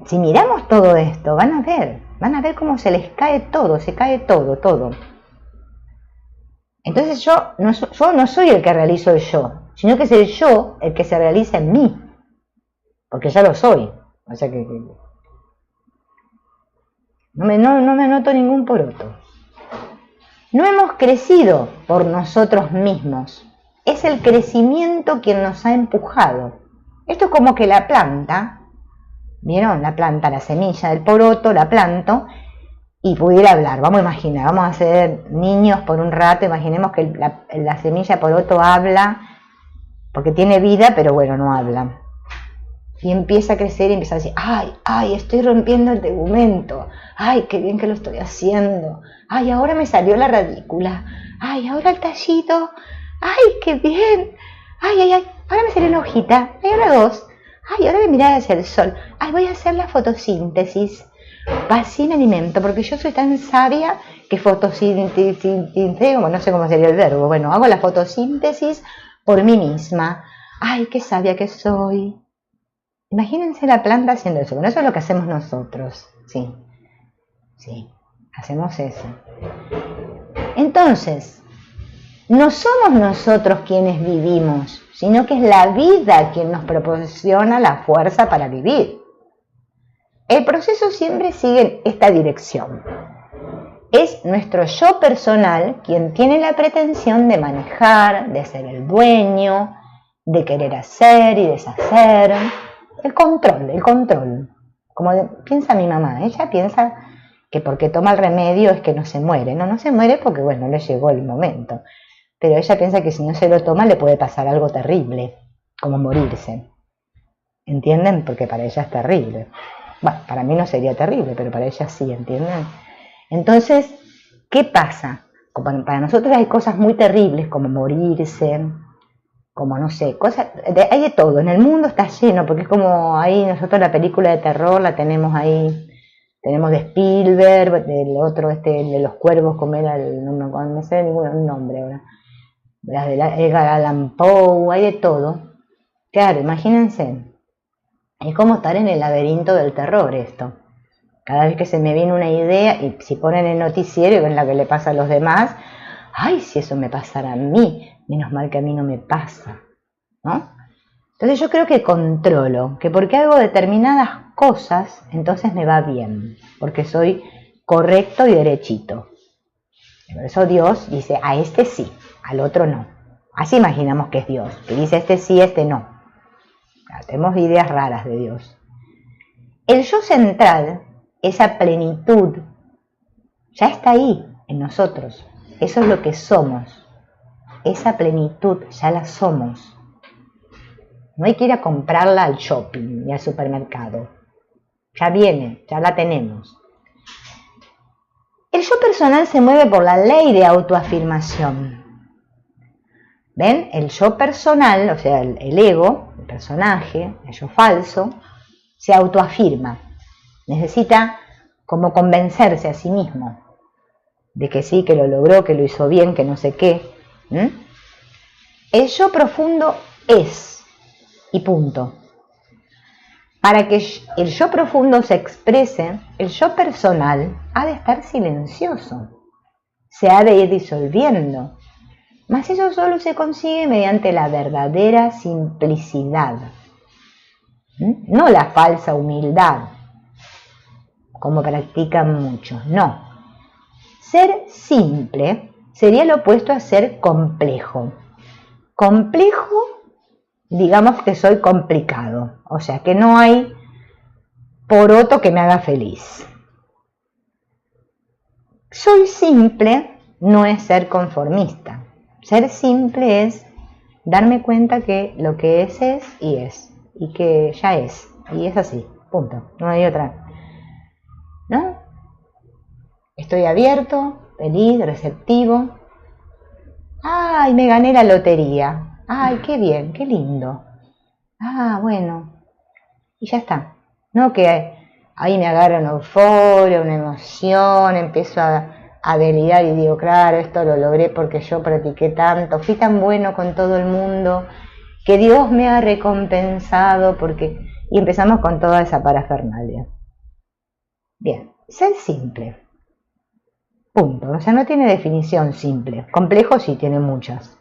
si miramos todo esto, van a ver cómo se les cae todo, todo. Entonces yo no soy el que realizo el yo, sino que es el yo el que se realiza en mí, porque ya lo soy. O sea que no me anoto ningún poroto. No hemos crecido por nosotros mismos, es el crecimiento quien nos ha empujado. Esto es como que la planta, ¿vieron? La planta, la semilla del poroto, la planto y pudiera hablar. Vamos a imaginar, vamos a ser niños por un rato, imaginemos que la semilla de poroto habla, porque tiene vida, pero bueno, no habla. Y empieza a crecer y empieza a decir, ay, estoy rompiendo el tegumento, ay, qué bien que lo estoy haciendo, ay, ahora me salió la radícula, ay, ahora el tallito, ¡Ay, qué bien! ¡Ay, ay, ay! Ahora me salió una hojita. ¡Ay, ahora dos! ¡Ay, ahora voy a mirar hacia el sol! ¡Ay, voy a hacer la fotosíntesis! Así me alimento, porque yo soy tan sabia que fotosíntesis, bueno, no sé cómo sería el verbo. Bueno, hago la fotosíntesis por mí misma. ¡Ay, qué sabia que soy! Imagínense la planta haciendo eso. Bueno, eso es lo que hacemos nosotros. Sí, sí, hacemos eso. Entonces, no somos nosotros quienes vivimos, sino que es la vida quien nos proporciona la fuerza para vivir. El proceso siempre sigue en esta dirección. Es nuestro yo personal quien tiene la pretensión de manejar, de ser el dueño, de querer hacer y deshacer. El control. Como piensa mi mamá, ella piensa que porque toma el remedio es que no se muere. No se muere porque, bueno, le llegó el momento. Pero ella piensa que si no se lo toma le puede pasar algo terrible, como morirse. ¿Entienden? Porque para ella es terrible. Bueno, para mí no sería terrible, pero para ella sí, ¿entienden? Entonces, ¿qué pasa? Para nosotros hay cosas muy terribles como morirse, como no sé, hay de todo. En el mundo está lleno, porque es como ahí nosotros la película de terror la tenemos ahí. Tenemos de Spielberg, del otro, de los cuervos, como era no sé ningún nombre ahora. Las de Edgar Allan Poe, hay de todo. Claro, imagínense. Es como estar en el laberinto del terror esto. Cada vez que se me viene una idea, y si ponen el noticiero y ven la que le pasa a los demás, ¡ay, si eso me pasara a mí! Menos mal que a mí no me pasa, ¿no? Entonces yo creo que controlo, que porque hago determinadas cosas, entonces me va bien, porque soy correcto y derechito. Por eso Dios dice, a este sí, al otro no. Así imaginamos que es Dios, que dice este sí, este no. Claro, tenemos ideas raras de Dios. El yo central, esa plenitud, ya está ahí en nosotros. Eso es lo que somos. Esa plenitud ya la somos. No hay que ir a comprarla al shopping y al supermercado. Ya viene, ya la tenemos. El yo personal se mueve por la ley de autoafirmación. ¿Ven? El yo personal, o sea, el ego, el personaje, el yo falso, se autoafirma. Necesita como convencerse a sí mismo de que sí, que lo logró, que lo hizo bien, que no sé qué. El yo profundo es, y punto. Para que el yo profundo se exprese, el yo personal ha de estar silencioso, se ha de ir disolviendo. Mas eso solo se consigue mediante la verdadera simplicidad, no la falsa humildad, como practican muchos, no. Ser simple sería lo opuesto a ser complejo. Complejo, digamos que soy complicado, o sea que no hay poroto que me haga feliz. Soy simple no es ser conformista. Ser simple es darme cuenta que lo que es y que ya es, y es así, punto, no hay otra, ¿no? Estoy abierto, feliz, receptivo. ¡Ay, me gané la lotería! ¡Ay, qué bien, qué lindo! Ah, bueno, y ya está. No que ahí me agarra una euforia, una emoción, empiezo a delirar y digo, claro, esto lo logré porque yo practiqué tanto, fui tan bueno con todo el mundo, que Dios me ha recompensado porque... Y empezamos con toda esa parafernalia. Bien, ser simple. Punto. O sea, no tiene definición simple. Complejo sí tiene muchas.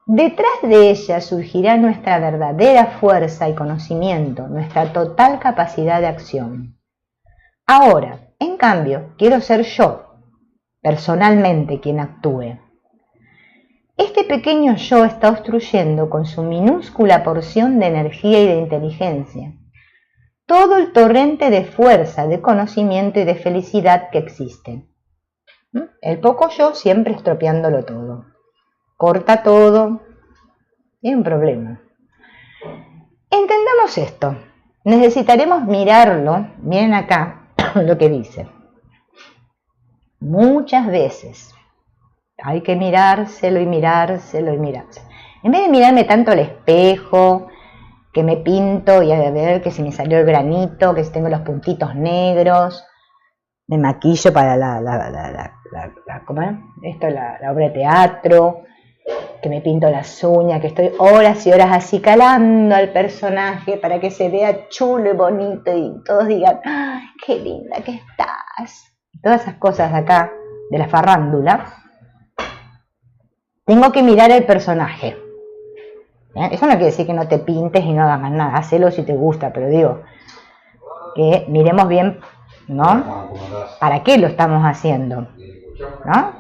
Detrás de ella surgirá nuestra verdadera fuerza y conocimiento, nuestra total capacidad de acción. Ahora, en cambio, quiero ser yo, personalmente, quien actúe. Este pequeño yo está obstruyendo con su minúscula porción de energía y de inteligencia todo el torrente de fuerza, de conocimiento y de felicidad que existe. El poco yo siempre estropeándolo todo. Corta todo. Hay un problema. Entendamos esto. Necesitaremos mirarlo. Miren acá lo que dice. Muchas veces. Hay que mirárselo y mirárselo y mirárselo. En vez de mirarme tanto al espejo, que me pinto y a ver que si me salió el granito, que si tengo los puntitos negros, me maquillo para ¿cómo es? Esto, la obra de teatro, que me pinto las uñas, que estoy horas y horas así calando al personaje para que se vea chulo y bonito y todos digan, ¡ay, qué linda que estás! Todas esas cosas de acá, de la farándula, tengo que mirar el personaje. Eso no quiere decir que no te pintes y no hagas más nada, hacelo si te gusta, pero digo que miremos bien, ¿no? ¿Para qué lo estamos haciendo? ¿No?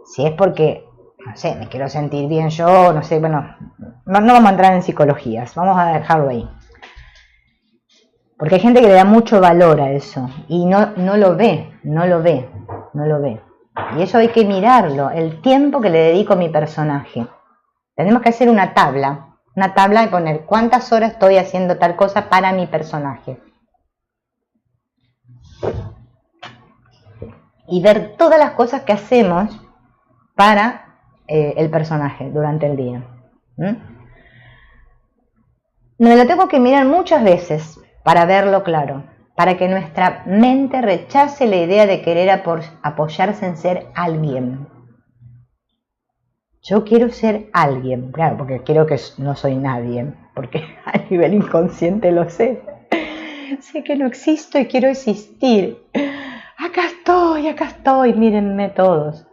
Si es porque, no sé, me quiero sentir bien yo, no sé, bueno, no vamos a entrar en psicologías, vamos a dejarlo ahí. Porque hay gente que le da mucho valor a eso y no lo ve. Y eso hay que mirarlo, el tiempo que le dedico a mi personaje. Tenemos que hacer una tabla y poner cuántas horas estoy haciendo tal cosa para mi personaje. Y ver todas las cosas que hacemos para el personaje durante el día. Me lo tengo que mirar muchas veces para verlo claro, para que nuestra mente rechace la idea de querer apoyarse en ser alguien. Yo quiero ser alguien, claro, porque quiero que no soy nadie, porque a nivel inconsciente lo sé. Sé que no existo y quiero existir. Acá estoy, mírenme todos.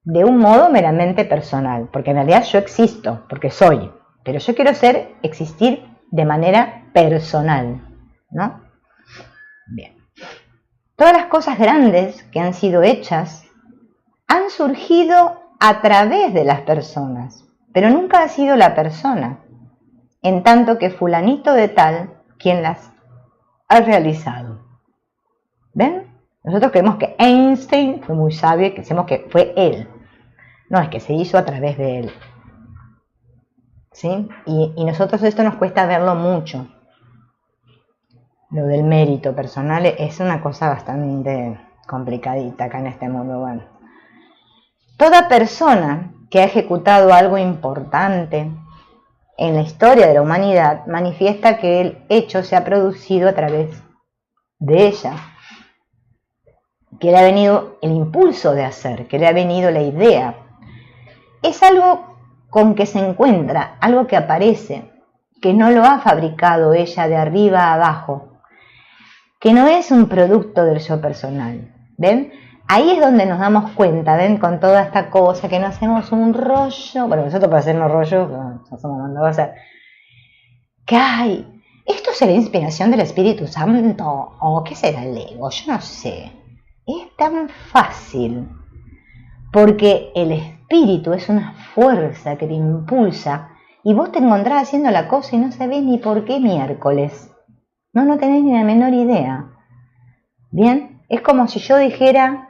De un modo meramente personal, porque en realidad yo existo, porque soy, pero yo quiero existir de manera personal, ¿no? Bien. Todas las cosas grandes que han sido hechas han surgido a través de las personas, pero nunca ha sido la persona, en tanto que fulanito de tal quien las ha realizado. ¿Ven? Nosotros creemos que Einstein fue muy sabio y pensamos que fue él. No, es que se hizo a través de él. ¿Sí? Y nosotros esto nos cuesta verlo mucho. Lo del mérito personal es una cosa bastante complicadita acá en este mundo. Bueno, toda persona que ha ejecutado algo importante en la historia de la humanidad manifiesta que el hecho se ha producido a través de ella, que le ha venido el impulso de hacer, que le ha venido la idea. Es algo con que se encuentra, algo que aparece, que no lo ha fabricado ella de arriba a abajo, que no es un producto del yo personal. ¿Ven? Ahí es donde nos damos cuenta, ¿ven? Con toda esta cosa, que no hacemos un rollo, bueno, nosotros para hacernos rollos, no somos mandados a hacer, que hay, ¿esto será inspiración del Espíritu Santo? ¿O qué será el ego? Yo no sé. Es tan fácil, porque el espíritu es una fuerza que te impulsa y vos te encontrás haciendo la cosa y no sabés ni por qué miércoles. No tenés ni la menor idea. ¿Bien? Es como si yo dijera,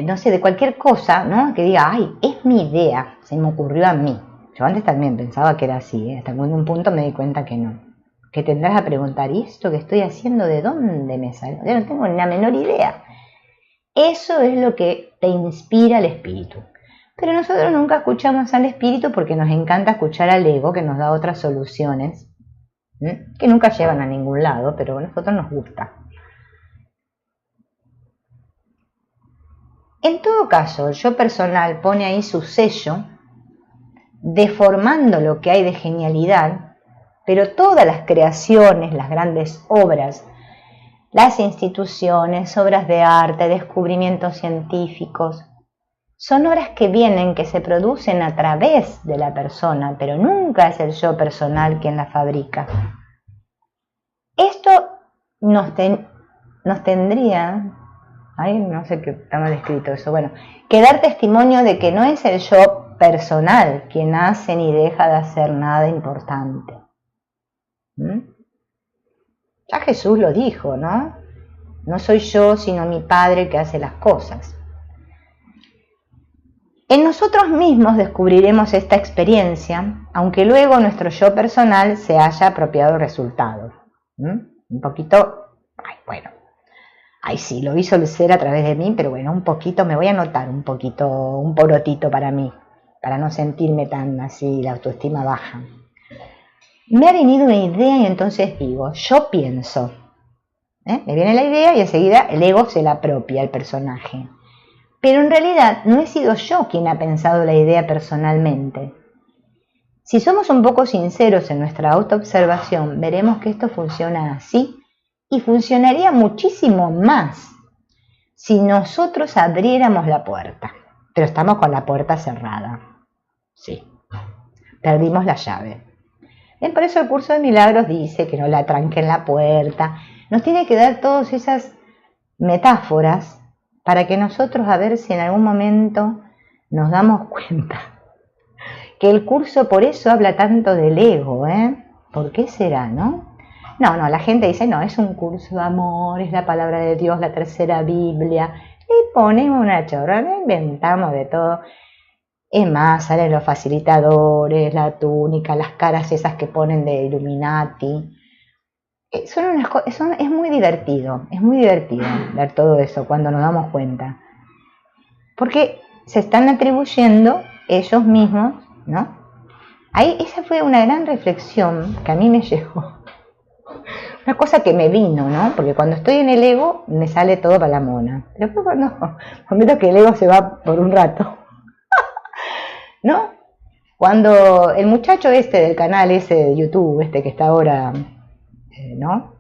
no sé, de cualquier cosa, ¿no? Que diga, ay, es mi idea, se me ocurrió a mí. Yo antes también pensaba que era así, hasta que en un punto me di cuenta que no. Que tendrás a preguntar, ¿y esto que estoy haciendo de dónde me salió? Yo no tengo ni la menor idea. Eso es lo que te inspira el espíritu. Pero nosotros nunca escuchamos al espíritu porque nos encanta escuchar al ego, que nos da otras soluciones, que nunca llevan a ningún lado, pero a nosotros nos gusta. En todo caso, el yo personal pone ahí su sello, deformando lo que hay de genialidad, pero todas las creaciones, las grandes obras, las instituciones, obras de arte, descubrimientos científicos, son obras que vienen, que se producen a través de la persona, pero nunca es el yo personal quien la fabrica. Esto nos tendría, ay, no sé qué está mal escrito eso, bueno, que dar testimonio de que no es el yo personal quien hace ni deja de hacer nada importante. Ya Jesús lo dijo, ¿no? No soy yo, sino mi Padre que hace las cosas. En nosotros mismos descubriremos esta experiencia, aunque luego nuestro yo personal se haya apropiado el resultado. Un poquito Ay, bueno, ay sí, lo hizo el ser a través de mí, pero bueno, un poquito, me voy a anotar un poquito, un porotito para mí, para no sentirme tan así, la autoestima baja. Me ha venido una idea y entonces digo, yo pienso, me viene la idea y enseguida el ego se la apropia al personaje. Pero en realidad no he sido yo quien ha pensado la idea personalmente. Si somos un poco sinceros en nuestra autoobservación, veremos que esto funciona así y funcionaría muchísimo más si nosotros abriéramos la puerta. Pero estamos con la puerta cerrada. Sí, perdimos la llave. Por eso el curso de milagros dice que no la tranquen la puerta. Nos tiene que dar todas esas metáforas para que nosotros a ver si en algún momento nos damos cuenta que el curso por eso habla tanto del ego, ¿Por qué será, no? No, la gente dice, no, es un curso de amor, es la palabra de Dios, la tercera Biblia, y ponemos una chorra, inventamos de todo. Es más, salen los facilitadores, la túnica, las caras esas que ponen de Illuminati. Es muy divertido ver todo eso cuando nos damos cuenta. Porque se están atribuyendo ellos mismos, ¿no? Ahí esa fue una gran reflexión que a mí me llegó. Una cosa que me vino, ¿no? Porque cuando estoy en el ego me sale todo para la mona. Pero después cuando que el ego se va por un rato, ¿no? Cuando el muchacho del canal ese de YouTube, que está ahora, ¿no?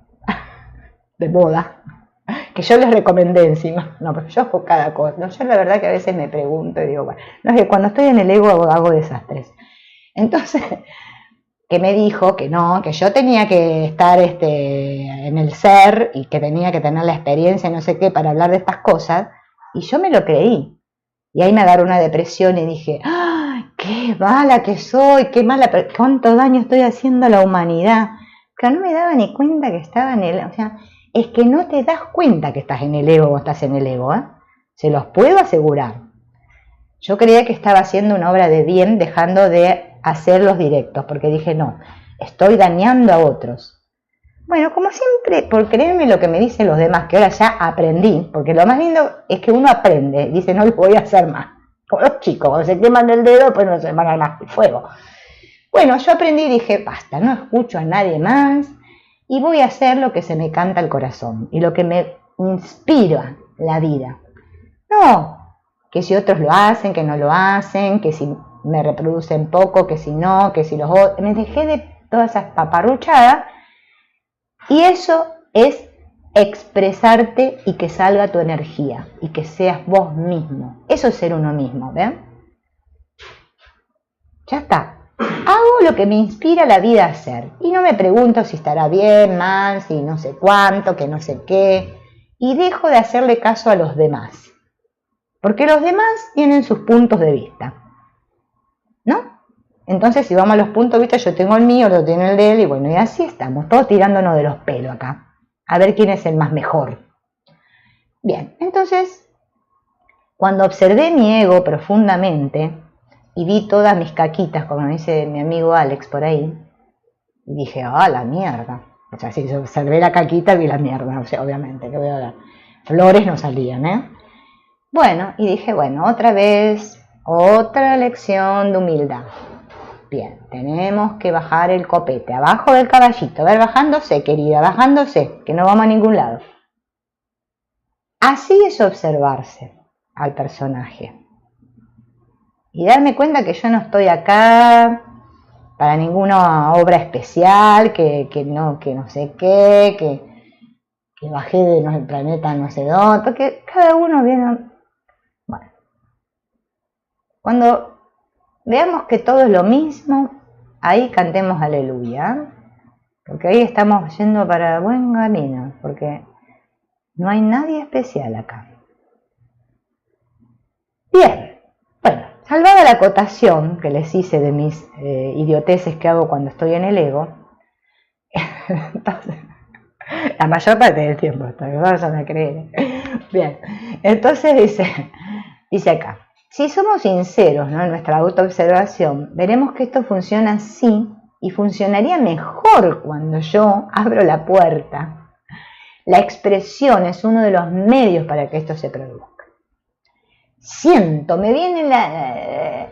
De moda, que yo les recomendé encima, no, pero yo hago cada cosa, ¿no? Yo la verdad que a veces me pregunto y digo, bueno, no, es que cuando estoy en el ego hago desastres. Entonces, que me dijo que no, que yo tenía que estar en el ser y que tenía que tener la experiencia no sé qué para hablar de estas cosas, y yo me lo creí. Y ahí me agarró una depresión y dije, ¡ay, qué mala que soy! ¡Qué mala! ¿Cuánto daño estoy haciendo a la humanidad? Pero no me daba ni cuenta que estaba en el... O sea, es que no te das cuenta que estás en el ego o estás en el ego, Se los puedo asegurar. Yo creía que estaba haciendo una obra de bien dejando de hacer los directos, porque dije, no, estoy dañando a otros. Bueno, como siempre, por creerme lo que me dicen los demás, que ahora ya aprendí, porque lo más lindo es que uno aprende, dice, no lo voy a hacer más. Como los chicos, cuando se queman el dedo, pues no se van a más fuego. Bueno, yo aprendí y dije, basta, no escucho a nadie más y voy a hacer lo que se me canta al corazón y lo que me inspira la vida. No, que si otros lo hacen, que no lo hacen, que si me reproducen poco, que si no, que si los otros... Me dejé de todas esas paparruchadas y eso es expresarte y que salga tu energía y que seas vos mismo. Eso es ser uno mismo, ¿ven? Ya está. Hago lo que me inspira la vida a hacer y no me pregunto si estará bien, mal, si no sé cuánto, que no sé qué, y dejo de hacerle caso a los demás, porque los demás tienen sus puntos de vista, ¿no? Entonces, si vamos a los puntos de vista, yo tengo el mío, otro tiene el de él, y bueno, y así estamos, todos tirándonos de los pelos acá, a ver quién es el más mejor. Bien, entonces, cuando observé mi ego profundamente, y vi todas mis caquitas, como dice mi amigo Alex por ahí, y dije, ¡ah, la mierda! O sea, si yo observé la caquita, vi la mierda, o sea, obviamente, que voy a ver. Flores no salían, Bueno, y dije, bueno, otra vez, otra lección de humildad. Bien, tenemos que bajar el copete, abajo del caballito, a ver, bajándose, querida, bajándose, que no vamos a ningún lado. Así es observarse al personaje. Y darme cuenta que yo no estoy acá para ninguna obra especial, que no sé qué, que bajé del planeta no sé dónde, porque cada uno viene... Bueno, cuando veamos que todo es lo mismo, ahí cantemos aleluya, porque ahí estamos yendo para buen camino, porque no hay nadie especial acá. Bien, bueno, salvada la acotación que les hice de mis idioteces que hago cuando estoy en el ego, entonces, la mayor parte del tiempo, no van a creer. Bien, entonces dice acá, si somos sinceros, ¿no?, en nuestra autoobservación, veremos que esto funciona así y funcionaría mejor cuando yo abro la puerta. La expresión es uno de los medios para que esto se produzca. Siento, me viene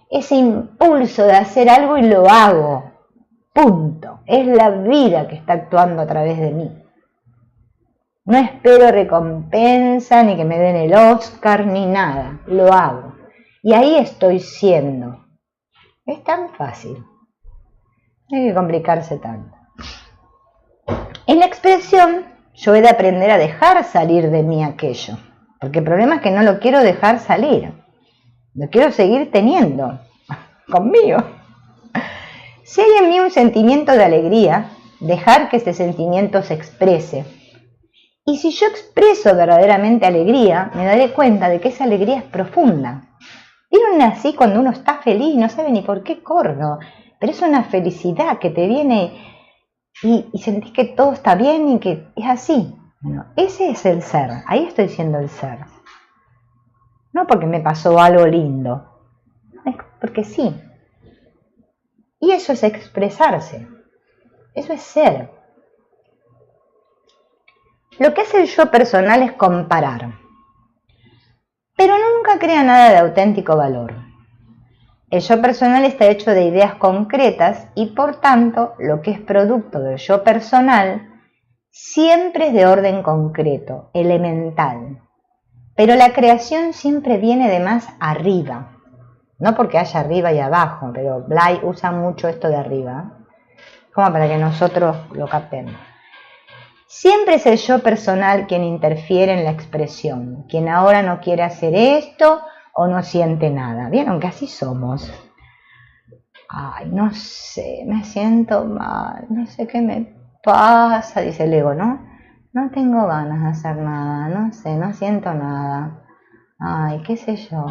ese impulso de hacer algo y lo hago. Punto. Es la vida que está actuando a través de mí. No espero recompensa, ni que me den el Oscar, ni nada. Lo hago. Y ahí estoy siendo. Es tan fácil. No hay que complicarse tanto. En la expresión, yo he de aprender a dejar salir de mí aquello. Porque el problema es que no lo quiero dejar salir. Lo quiero seguir teniendo conmigo. Si hay en mí un sentimiento de alegría, dejar que ese sentimiento se exprese. Y si yo expreso verdaderamente alegría, me daré cuenta de que esa alegría es profunda. ¿Vieron así cuando uno está feliz y no sabe ni por qué corro? Pero es una felicidad que te viene y sentís que todo está bien y que es así. Bueno, ese es el ser. Ahí estoy siendo el ser. No porque me pasó algo lindo. Es porque sí. Y eso es expresarse. Eso es ser. Lo que hace el yo personal es comparar. Pero nunca crea nada de auténtico valor. El yo personal está hecho de ideas concretas y por tanto lo que es producto del yo personal siempre es de orden concreto, elemental. Pero la creación siempre viene de más arriba. No porque haya arriba y abajo, pero Blay usa mucho esto de arriba, como para que nosotros lo captemos. Siempre es el yo personal quien interfiere en la expresión, quien ahora no quiere hacer esto o no siente nada. ¿Vieron que así somos? Ay, no sé, me siento mal, no sé qué me pasa, dice el ego, ¿no? No tengo ganas de hacer nada, no sé, no siento nada. Ay, qué sé yo.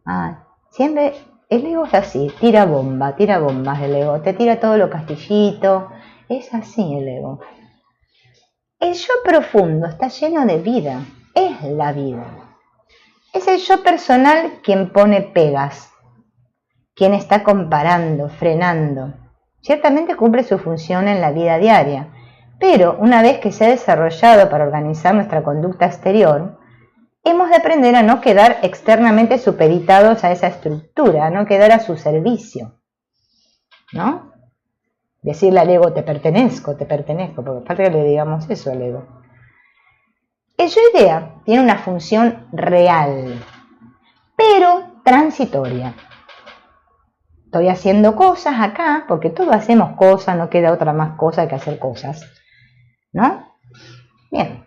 Ay, siempre el ego es así, tira bombas el ego, te tira todo lo castillito, es así el ego. El yo profundo está lleno de vida, es la vida. Es el yo personal quien pone pegas, quien está comparando, frenando. Ciertamente cumple su función en la vida diaria, pero una vez que se ha desarrollado para organizar nuestra conducta exterior, hemos de aprender a no quedar externamente supeditados a esa estructura, a no quedar a su servicio, ¿no? Decirle al ego, te pertenezco, porque falta que le digamos eso al ego. El yo idea tiene una función real, pero transitoria. Estoy haciendo cosas acá, porque todos hacemos cosas, no queda otra más cosa que hacer cosas, ¿no? Bien,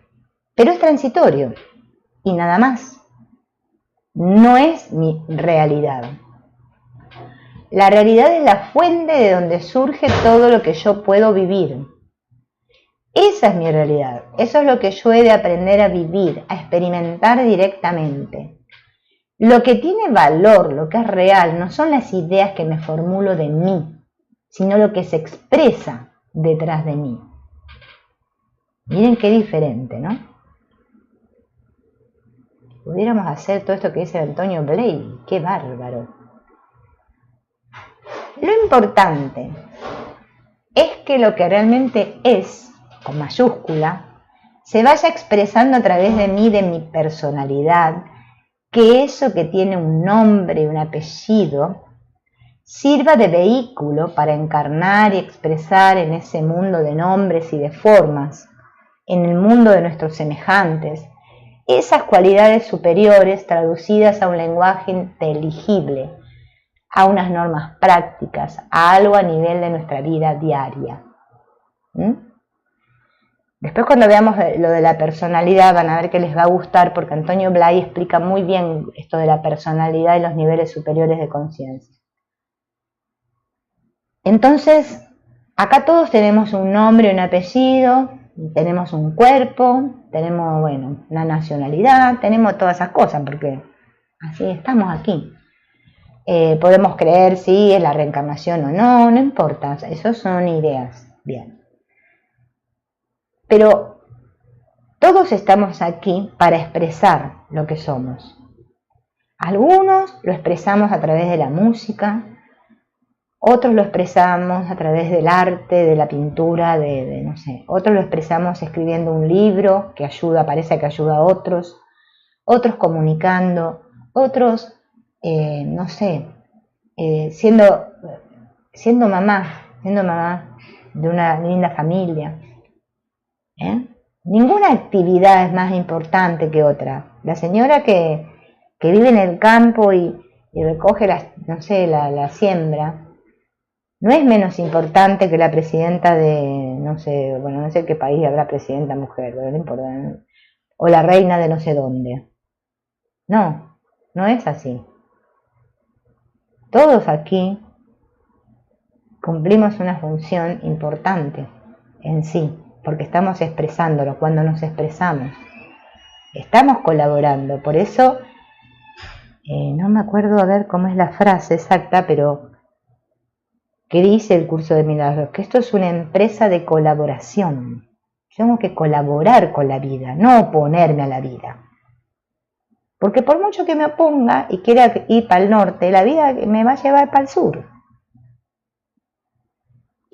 pero es transitorio y nada más. No es mi realidad. La realidad es la fuente de donde surge todo lo que yo puedo vivir. Esa es mi realidad. Eso es lo que yo he de aprender a vivir, a experimentar directamente. Lo que tiene valor, lo que es real, no son las ideas que me formulo de mí, sino lo que se expresa detrás de mí. Miren qué diferente, ¿no? Pudiéramos hacer todo esto que dice Antonio Blay, qué bárbaro. Lo importante es que lo que realmente es, con mayúscula, se vaya expresando a través de mí, de mi personalidad, que eso que tiene un nombre y un apellido sirva de vehículo para encarnar y expresar en ese mundo de nombres y de formas, en el mundo de nuestros semejantes, esas cualidades superiores traducidas a un lenguaje inteligible, a unas normas prácticas, a algo a nivel de nuestra vida diaria. Después cuando veamos lo de la personalidad van a ver que les va a gustar porque Antonio Blay explica muy bien esto de la personalidad y los niveles superiores de conciencia. Entonces, acá todos tenemos un nombre, un apellido, tenemos un cuerpo, tenemos, bueno, una nacionalidad, tenemos todas esas cosas porque así estamos aquí. Podemos creer si es la reencarnación o no, no importa, eso son ideas, bien. Pero todos estamos aquí para expresar lo que somos. Algunos lo expresamos a través de la música, otros lo expresamos a través del arte, de la pintura, no sé, otros lo expresamos escribiendo un libro que ayuda, parece que ayuda a otros comunicando, otros, no sé, siendo mamá de una linda familia. Ninguna actividad es más importante que otra. La señora que vive en el campo y recoge no sé, la siembra, no es menos importante que la presidenta de, no sé, bueno, no sé qué país habrá presidenta mujer, pero no importa, o la reina de no sé dónde. No, no es así. Todos aquí cumplimos una función importante en sí, porque estamos expresándolo. Cuando nos expresamos, estamos colaborando. Por eso, no me acuerdo a ver cómo es la frase exacta, pero ¿qué dice el curso de milagros? Que esto es una empresa de colaboración. Tengo que colaborar con la vida, no oponerme a la vida. Porque por mucho que me oponga y quiera ir para el norte, la vida me va a llevar para el sur.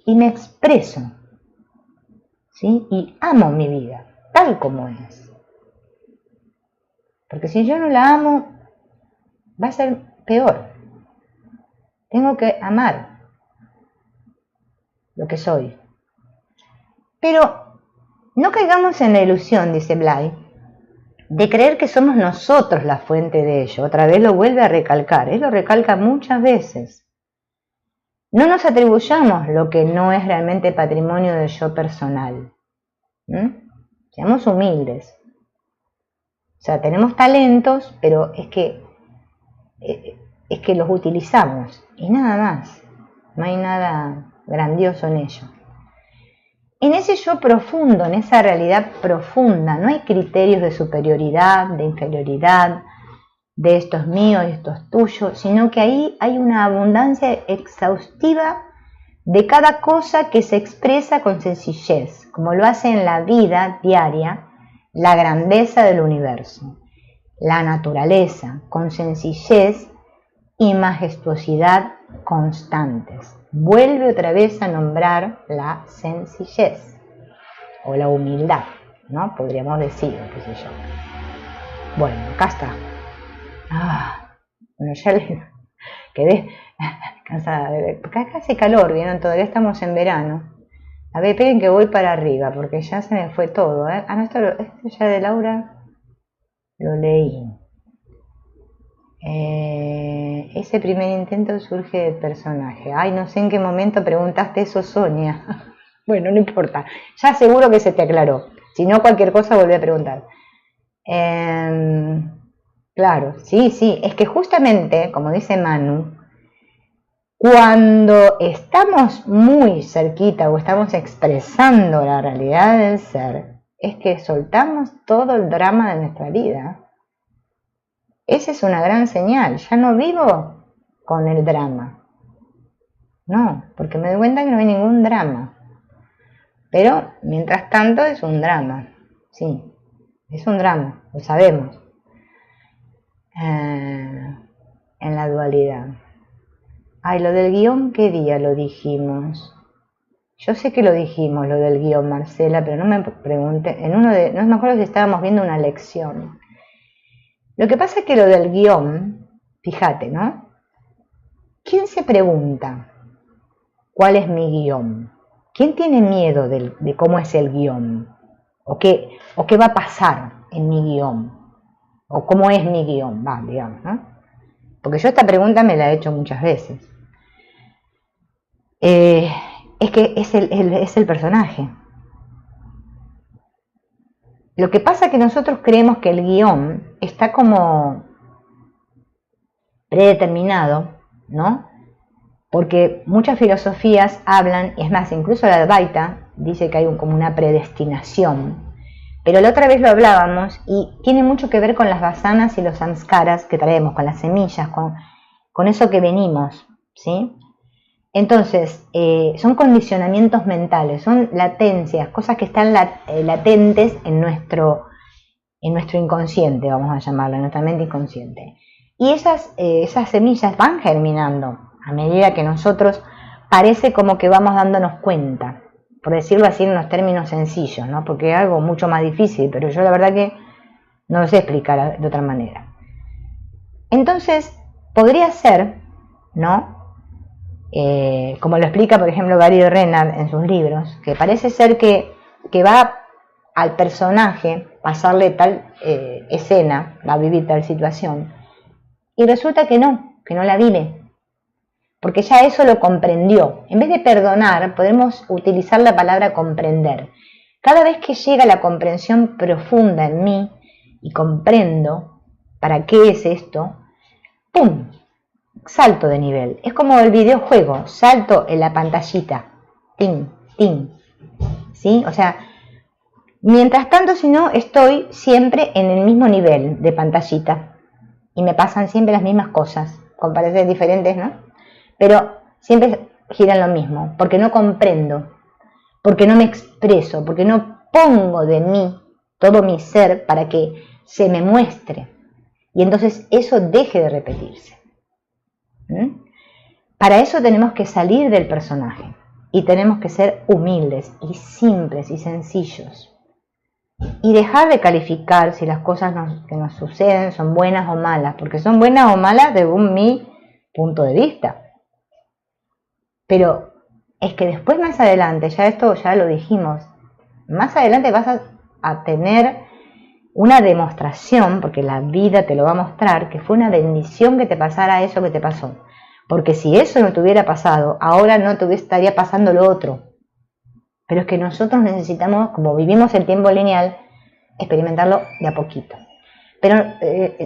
Y me expreso, ¿sí? Y amo mi vida, tal como es. Porque si yo no la amo, va a ser peor. Tengo que amar lo que soy. Pero no caigamos en la ilusión, dice Blay, de creer que somos nosotros la fuente de ello. Otra vez lo vuelve a recalcar, él lo recalca muchas veces. No nos atribuyamos lo que no es realmente patrimonio del yo personal. Seamos humildes. O sea, tenemos talentos, pero es que los utilizamos y nada más. No hay nada grandioso en ello. En ese yo profundo, en esa realidad profunda, no hay criterios de superioridad, de inferioridad, de esto es mío y esto es tuyo, sino que ahí hay una abundancia exhaustiva de cada cosa que se expresa con sencillez, como lo hace en la vida diaria la grandeza del universo, la naturaleza, con sencillez y majestuosidad constantes. Vuelve otra vez a nombrar la sencillez o la humildad, ¿no? Podríamos decir, qué sé yo. Bueno, acá está. Bueno, ya le quedé cansada de ver, porque acá hace calor, ¿vieron? Todavía estamos en verano. A ver, esperen que voy para arriba, porque ya se me fue todo, ¿eh? No, esto ya de Laura lo leí. Ese primer intento surge del personaje. Ay, no sé en qué momento preguntaste eso, Sonia. Bueno, no importa. Ya seguro que se te aclaró. Si no, cualquier cosa volví a preguntar. Claro, sí. Es que justamente, como dice Manu, cuando estamos muy cerquita o estamos expresando la realidad del ser, es que soltamos todo el drama de nuestra vida. Esa es una gran señal. Ya no vivo con el drama. No, porque me doy cuenta que no hay ningún drama. Pero, mientras tanto, es un drama. Sí, es un drama, lo sabemos. En la dualidad. Ay, lo del guión, ¿qué día lo dijimos? Yo sé que lo dijimos, lo del guión, Marcela, pero no me pregunté. No me acuerdo si estábamos viendo una lección. Lo que pasa es que lo del guión, fíjate, ¿no? ¿Quién se pregunta cuál es mi guión? ¿Quién tiene miedo de cómo es el guión? ¿O qué va a pasar en mi guión? ¿O cómo es mi guión? Digamos, ¿no? Porque yo esta pregunta me la he hecho muchas veces. Es que es el personaje. Lo que pasa es que nosotros creemos que el guión está como predeterminado, ¿no? Porque muchas filosofías hablan, y es más, incluso la Advaita dice que hay como una predestinación. Pero la otra vez lo hablábamos y tiene mucho que ver con las vasanas y los samskaras que traemos, con las semillas, con eso que venimos, ¿sí? Entonces, son condicionamientos mentales, son latencias, cosas que están latentes en nuestro inconsciente, vamos a llamarlo, en nuestra mente inconsciente. Y esas semillas van germinando a medida que nosotros parece como que vamos dándonos cuenta, por decirlo así en unos términos sencillos, ¿no? Porque es algo mucho más difícil, pero yo la verdad que no lo sé explicar de otra manera. Entonces, podría ser, ¿no? Como lo explica, por ejemplo, Gary Renard en sus libros, que parece ser que va al personaje pasarle tal escena, va a vivir tal situación, y resulta que no la vive, porque ya eso lo comprendió. En vez de perdonar, podemos utilizar la palabra comprender. Cada vez que llega la comprensión profunda en mí y comprendo para qué es esto, ¡pum!, salto de nivel. Es como el videojuego, salto en la pantallita, tin, tin, ¿sí? O sea, mientras tanto, si no, estoy siempre en el mismo nivel de pantallita y me pasan siempre las mismas cosas, con pareceres diferentes, ¿no? Pero siempre giran lo mismo, porque no comprendo, porque no me expreso, porque no pongo de mí todo mi ser para que se me muestre y entonces eso deje de repetirse. Para eso tenemos que salir del personaje y tenemos que ser humildes y simples y sencillos y dejar de calificar si las cosas que nos suceden son buenas o malas, porque son buenas o malas según mi punto de vista. Pero es que después, más adelante, ya esto ya lo dijimos, más adelante vas a tener una demostración, porque la vida te lo va a mostrar, que fue una bendición que te pasara eso que te pasó. Porque si eso no te hubiera pasado, ahora no te estaría pasando lo otro. Pero es que nosotros necesitamos, como vivimos el tiempo lineal, experimentarlo de a poquito. Pero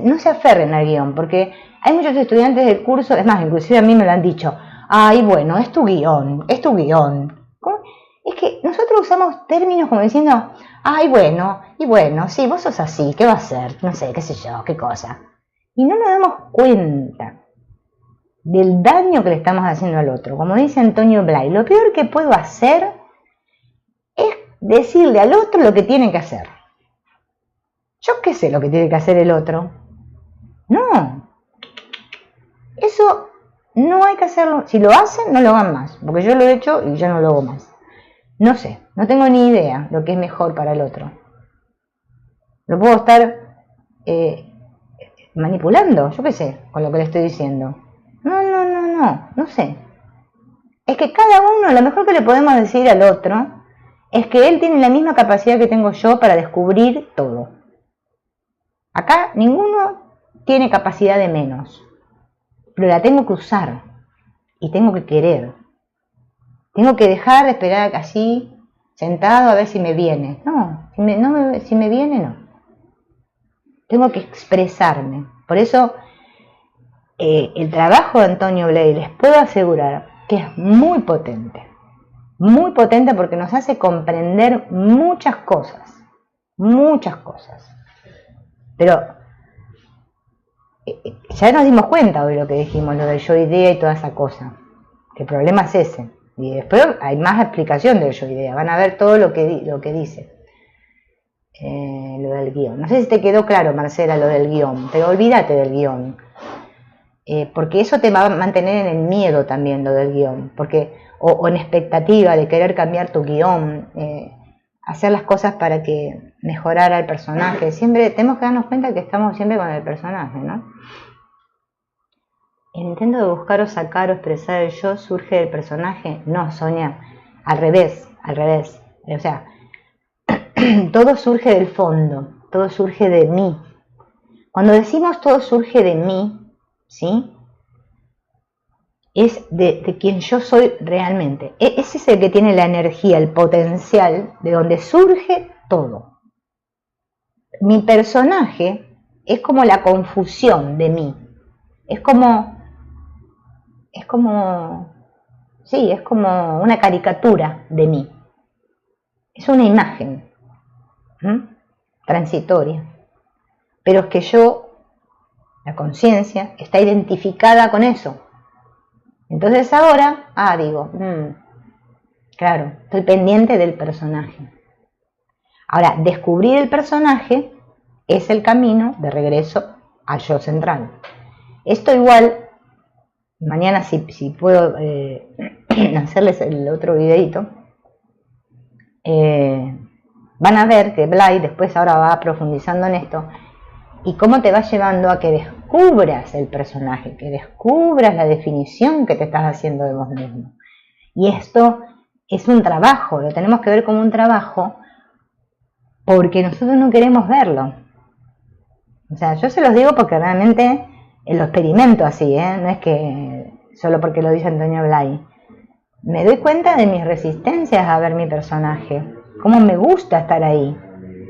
no se aferren al guión, porque hay muchos estudiantes del curso, es más, inclusive a mí me lo han dicho, ay, bueno, es tu guión, es tu guión. ¿Cómo? Es que nosotros usamos términos como diciendo, ay, bueno, y bueno, sí, vos sos así, ¿qué va a ser? No sé, qué sé yo, qué cosa. Y no nos damos cuenta del daño que le estamos haciendo al otro. Como dice Antonio Blay, lo peor que puedo hacer es decirle al otro lo que tiene que hacer. Yo qué sé lo que tiene que hacer el otro. No. Eso no hay que hacerlo. Si lo hacen, no lo hagan más. Porque yo lo he hecho y yo no lo hago más. No sé, no tengo ni idea lo que es mejor para el otro. Lo puedo estar manipulando, yo qué sé, con lo que le estoy diciendo. No sé. Es que cada uno, lo mejor que le podemos decir al otro es que él tiene la misma capacidad que tengo yo para descubrir todo. Acá ninguno tiene capacidad de menos, pero la tengo que usar y tengo que querer. Tengo que dejar de esperar así, sentado a ver si me viene. No, si me viene, no. Tengo que expresarme. Por eso el trabajo de Antonio Blay, les puedo asegurar que es muy potente porque nos hace comprender muchas cosas, pero ya nos dimos cuenta hoy lo que dijimos, lo del yo idea y toda esa cosa, que el problema es ese, y después hay más explicación del yo idea, van a ver todo lo que dice. Lo del guión, no sé si te quedó claro, Marcela, lo del guión, pero olvídate del guión. Porque eso te va a mantener en el miedo también, lo del guión, porque o en expectativa de querer cambiar tu guión, hacer las cosas para que mejorara el personaje. Siempre tenemos que darnos cuenta que estamos siempre con el personaje, ¿no? El intento de buscar o sacar o expresar el yo surge del personaje. No, Sonia, al revés. O sea, todo surge del fondo, todo surge de mí. Cuando decimos todo surge de mí, ¿sí? Es de quien yo soy realmente. Ese es el que tiene la energía, el potencial, de donde surge todo. Mi personaje es como la confusión de mí. Es como una caricatura de mí. Es una imagen transitoria. Pero es que la conciencia, está identificada con eso. Entonces ahora, digo, claro, estoy pendiente del personaje. Ahora, descubrir el personaje es el camino de regreso al yo central. Esto igual, mañana si puedo hacerles el otro videito, van a ver que Blay después ahora va profundizando en esto y cómo te va llevando a que descubras el personaje, que descubras la definición que te estás haciendo de vos mismo. Y esto es un trabajo, lo tenemos que ver como un trabajo porque nosotros no queremos verlo. O sea, yo se los digo porque realmente lo experimento así, no es que solo porque lo dice Antonio Blay. Me doy cuenta de mis resistencias a ver mi personaje, cómo me gusta estar ahí,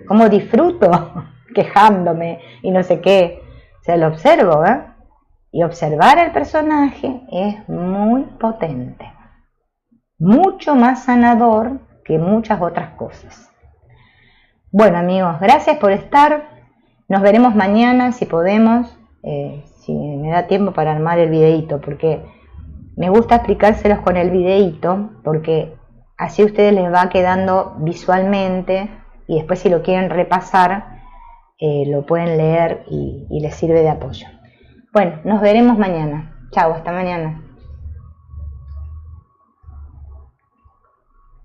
cómo disfruto quejándome y no sé qué. O sea, lo observo, y observar al personaje es muy potente, mucho más sanador que muchas otras cosas. Bueno, amigos, gracias por estar. Nos veremos mañana si podemos, si me da tiempo para armar el videito, porque me gusta explicárselos con el videito, porque así a ustedes les va quedando visualmente y después si lo quieren repasar, lo pueden leer y les sirve de apoyo. Bueno, nos veremos mañana. Chao, hasta mañana.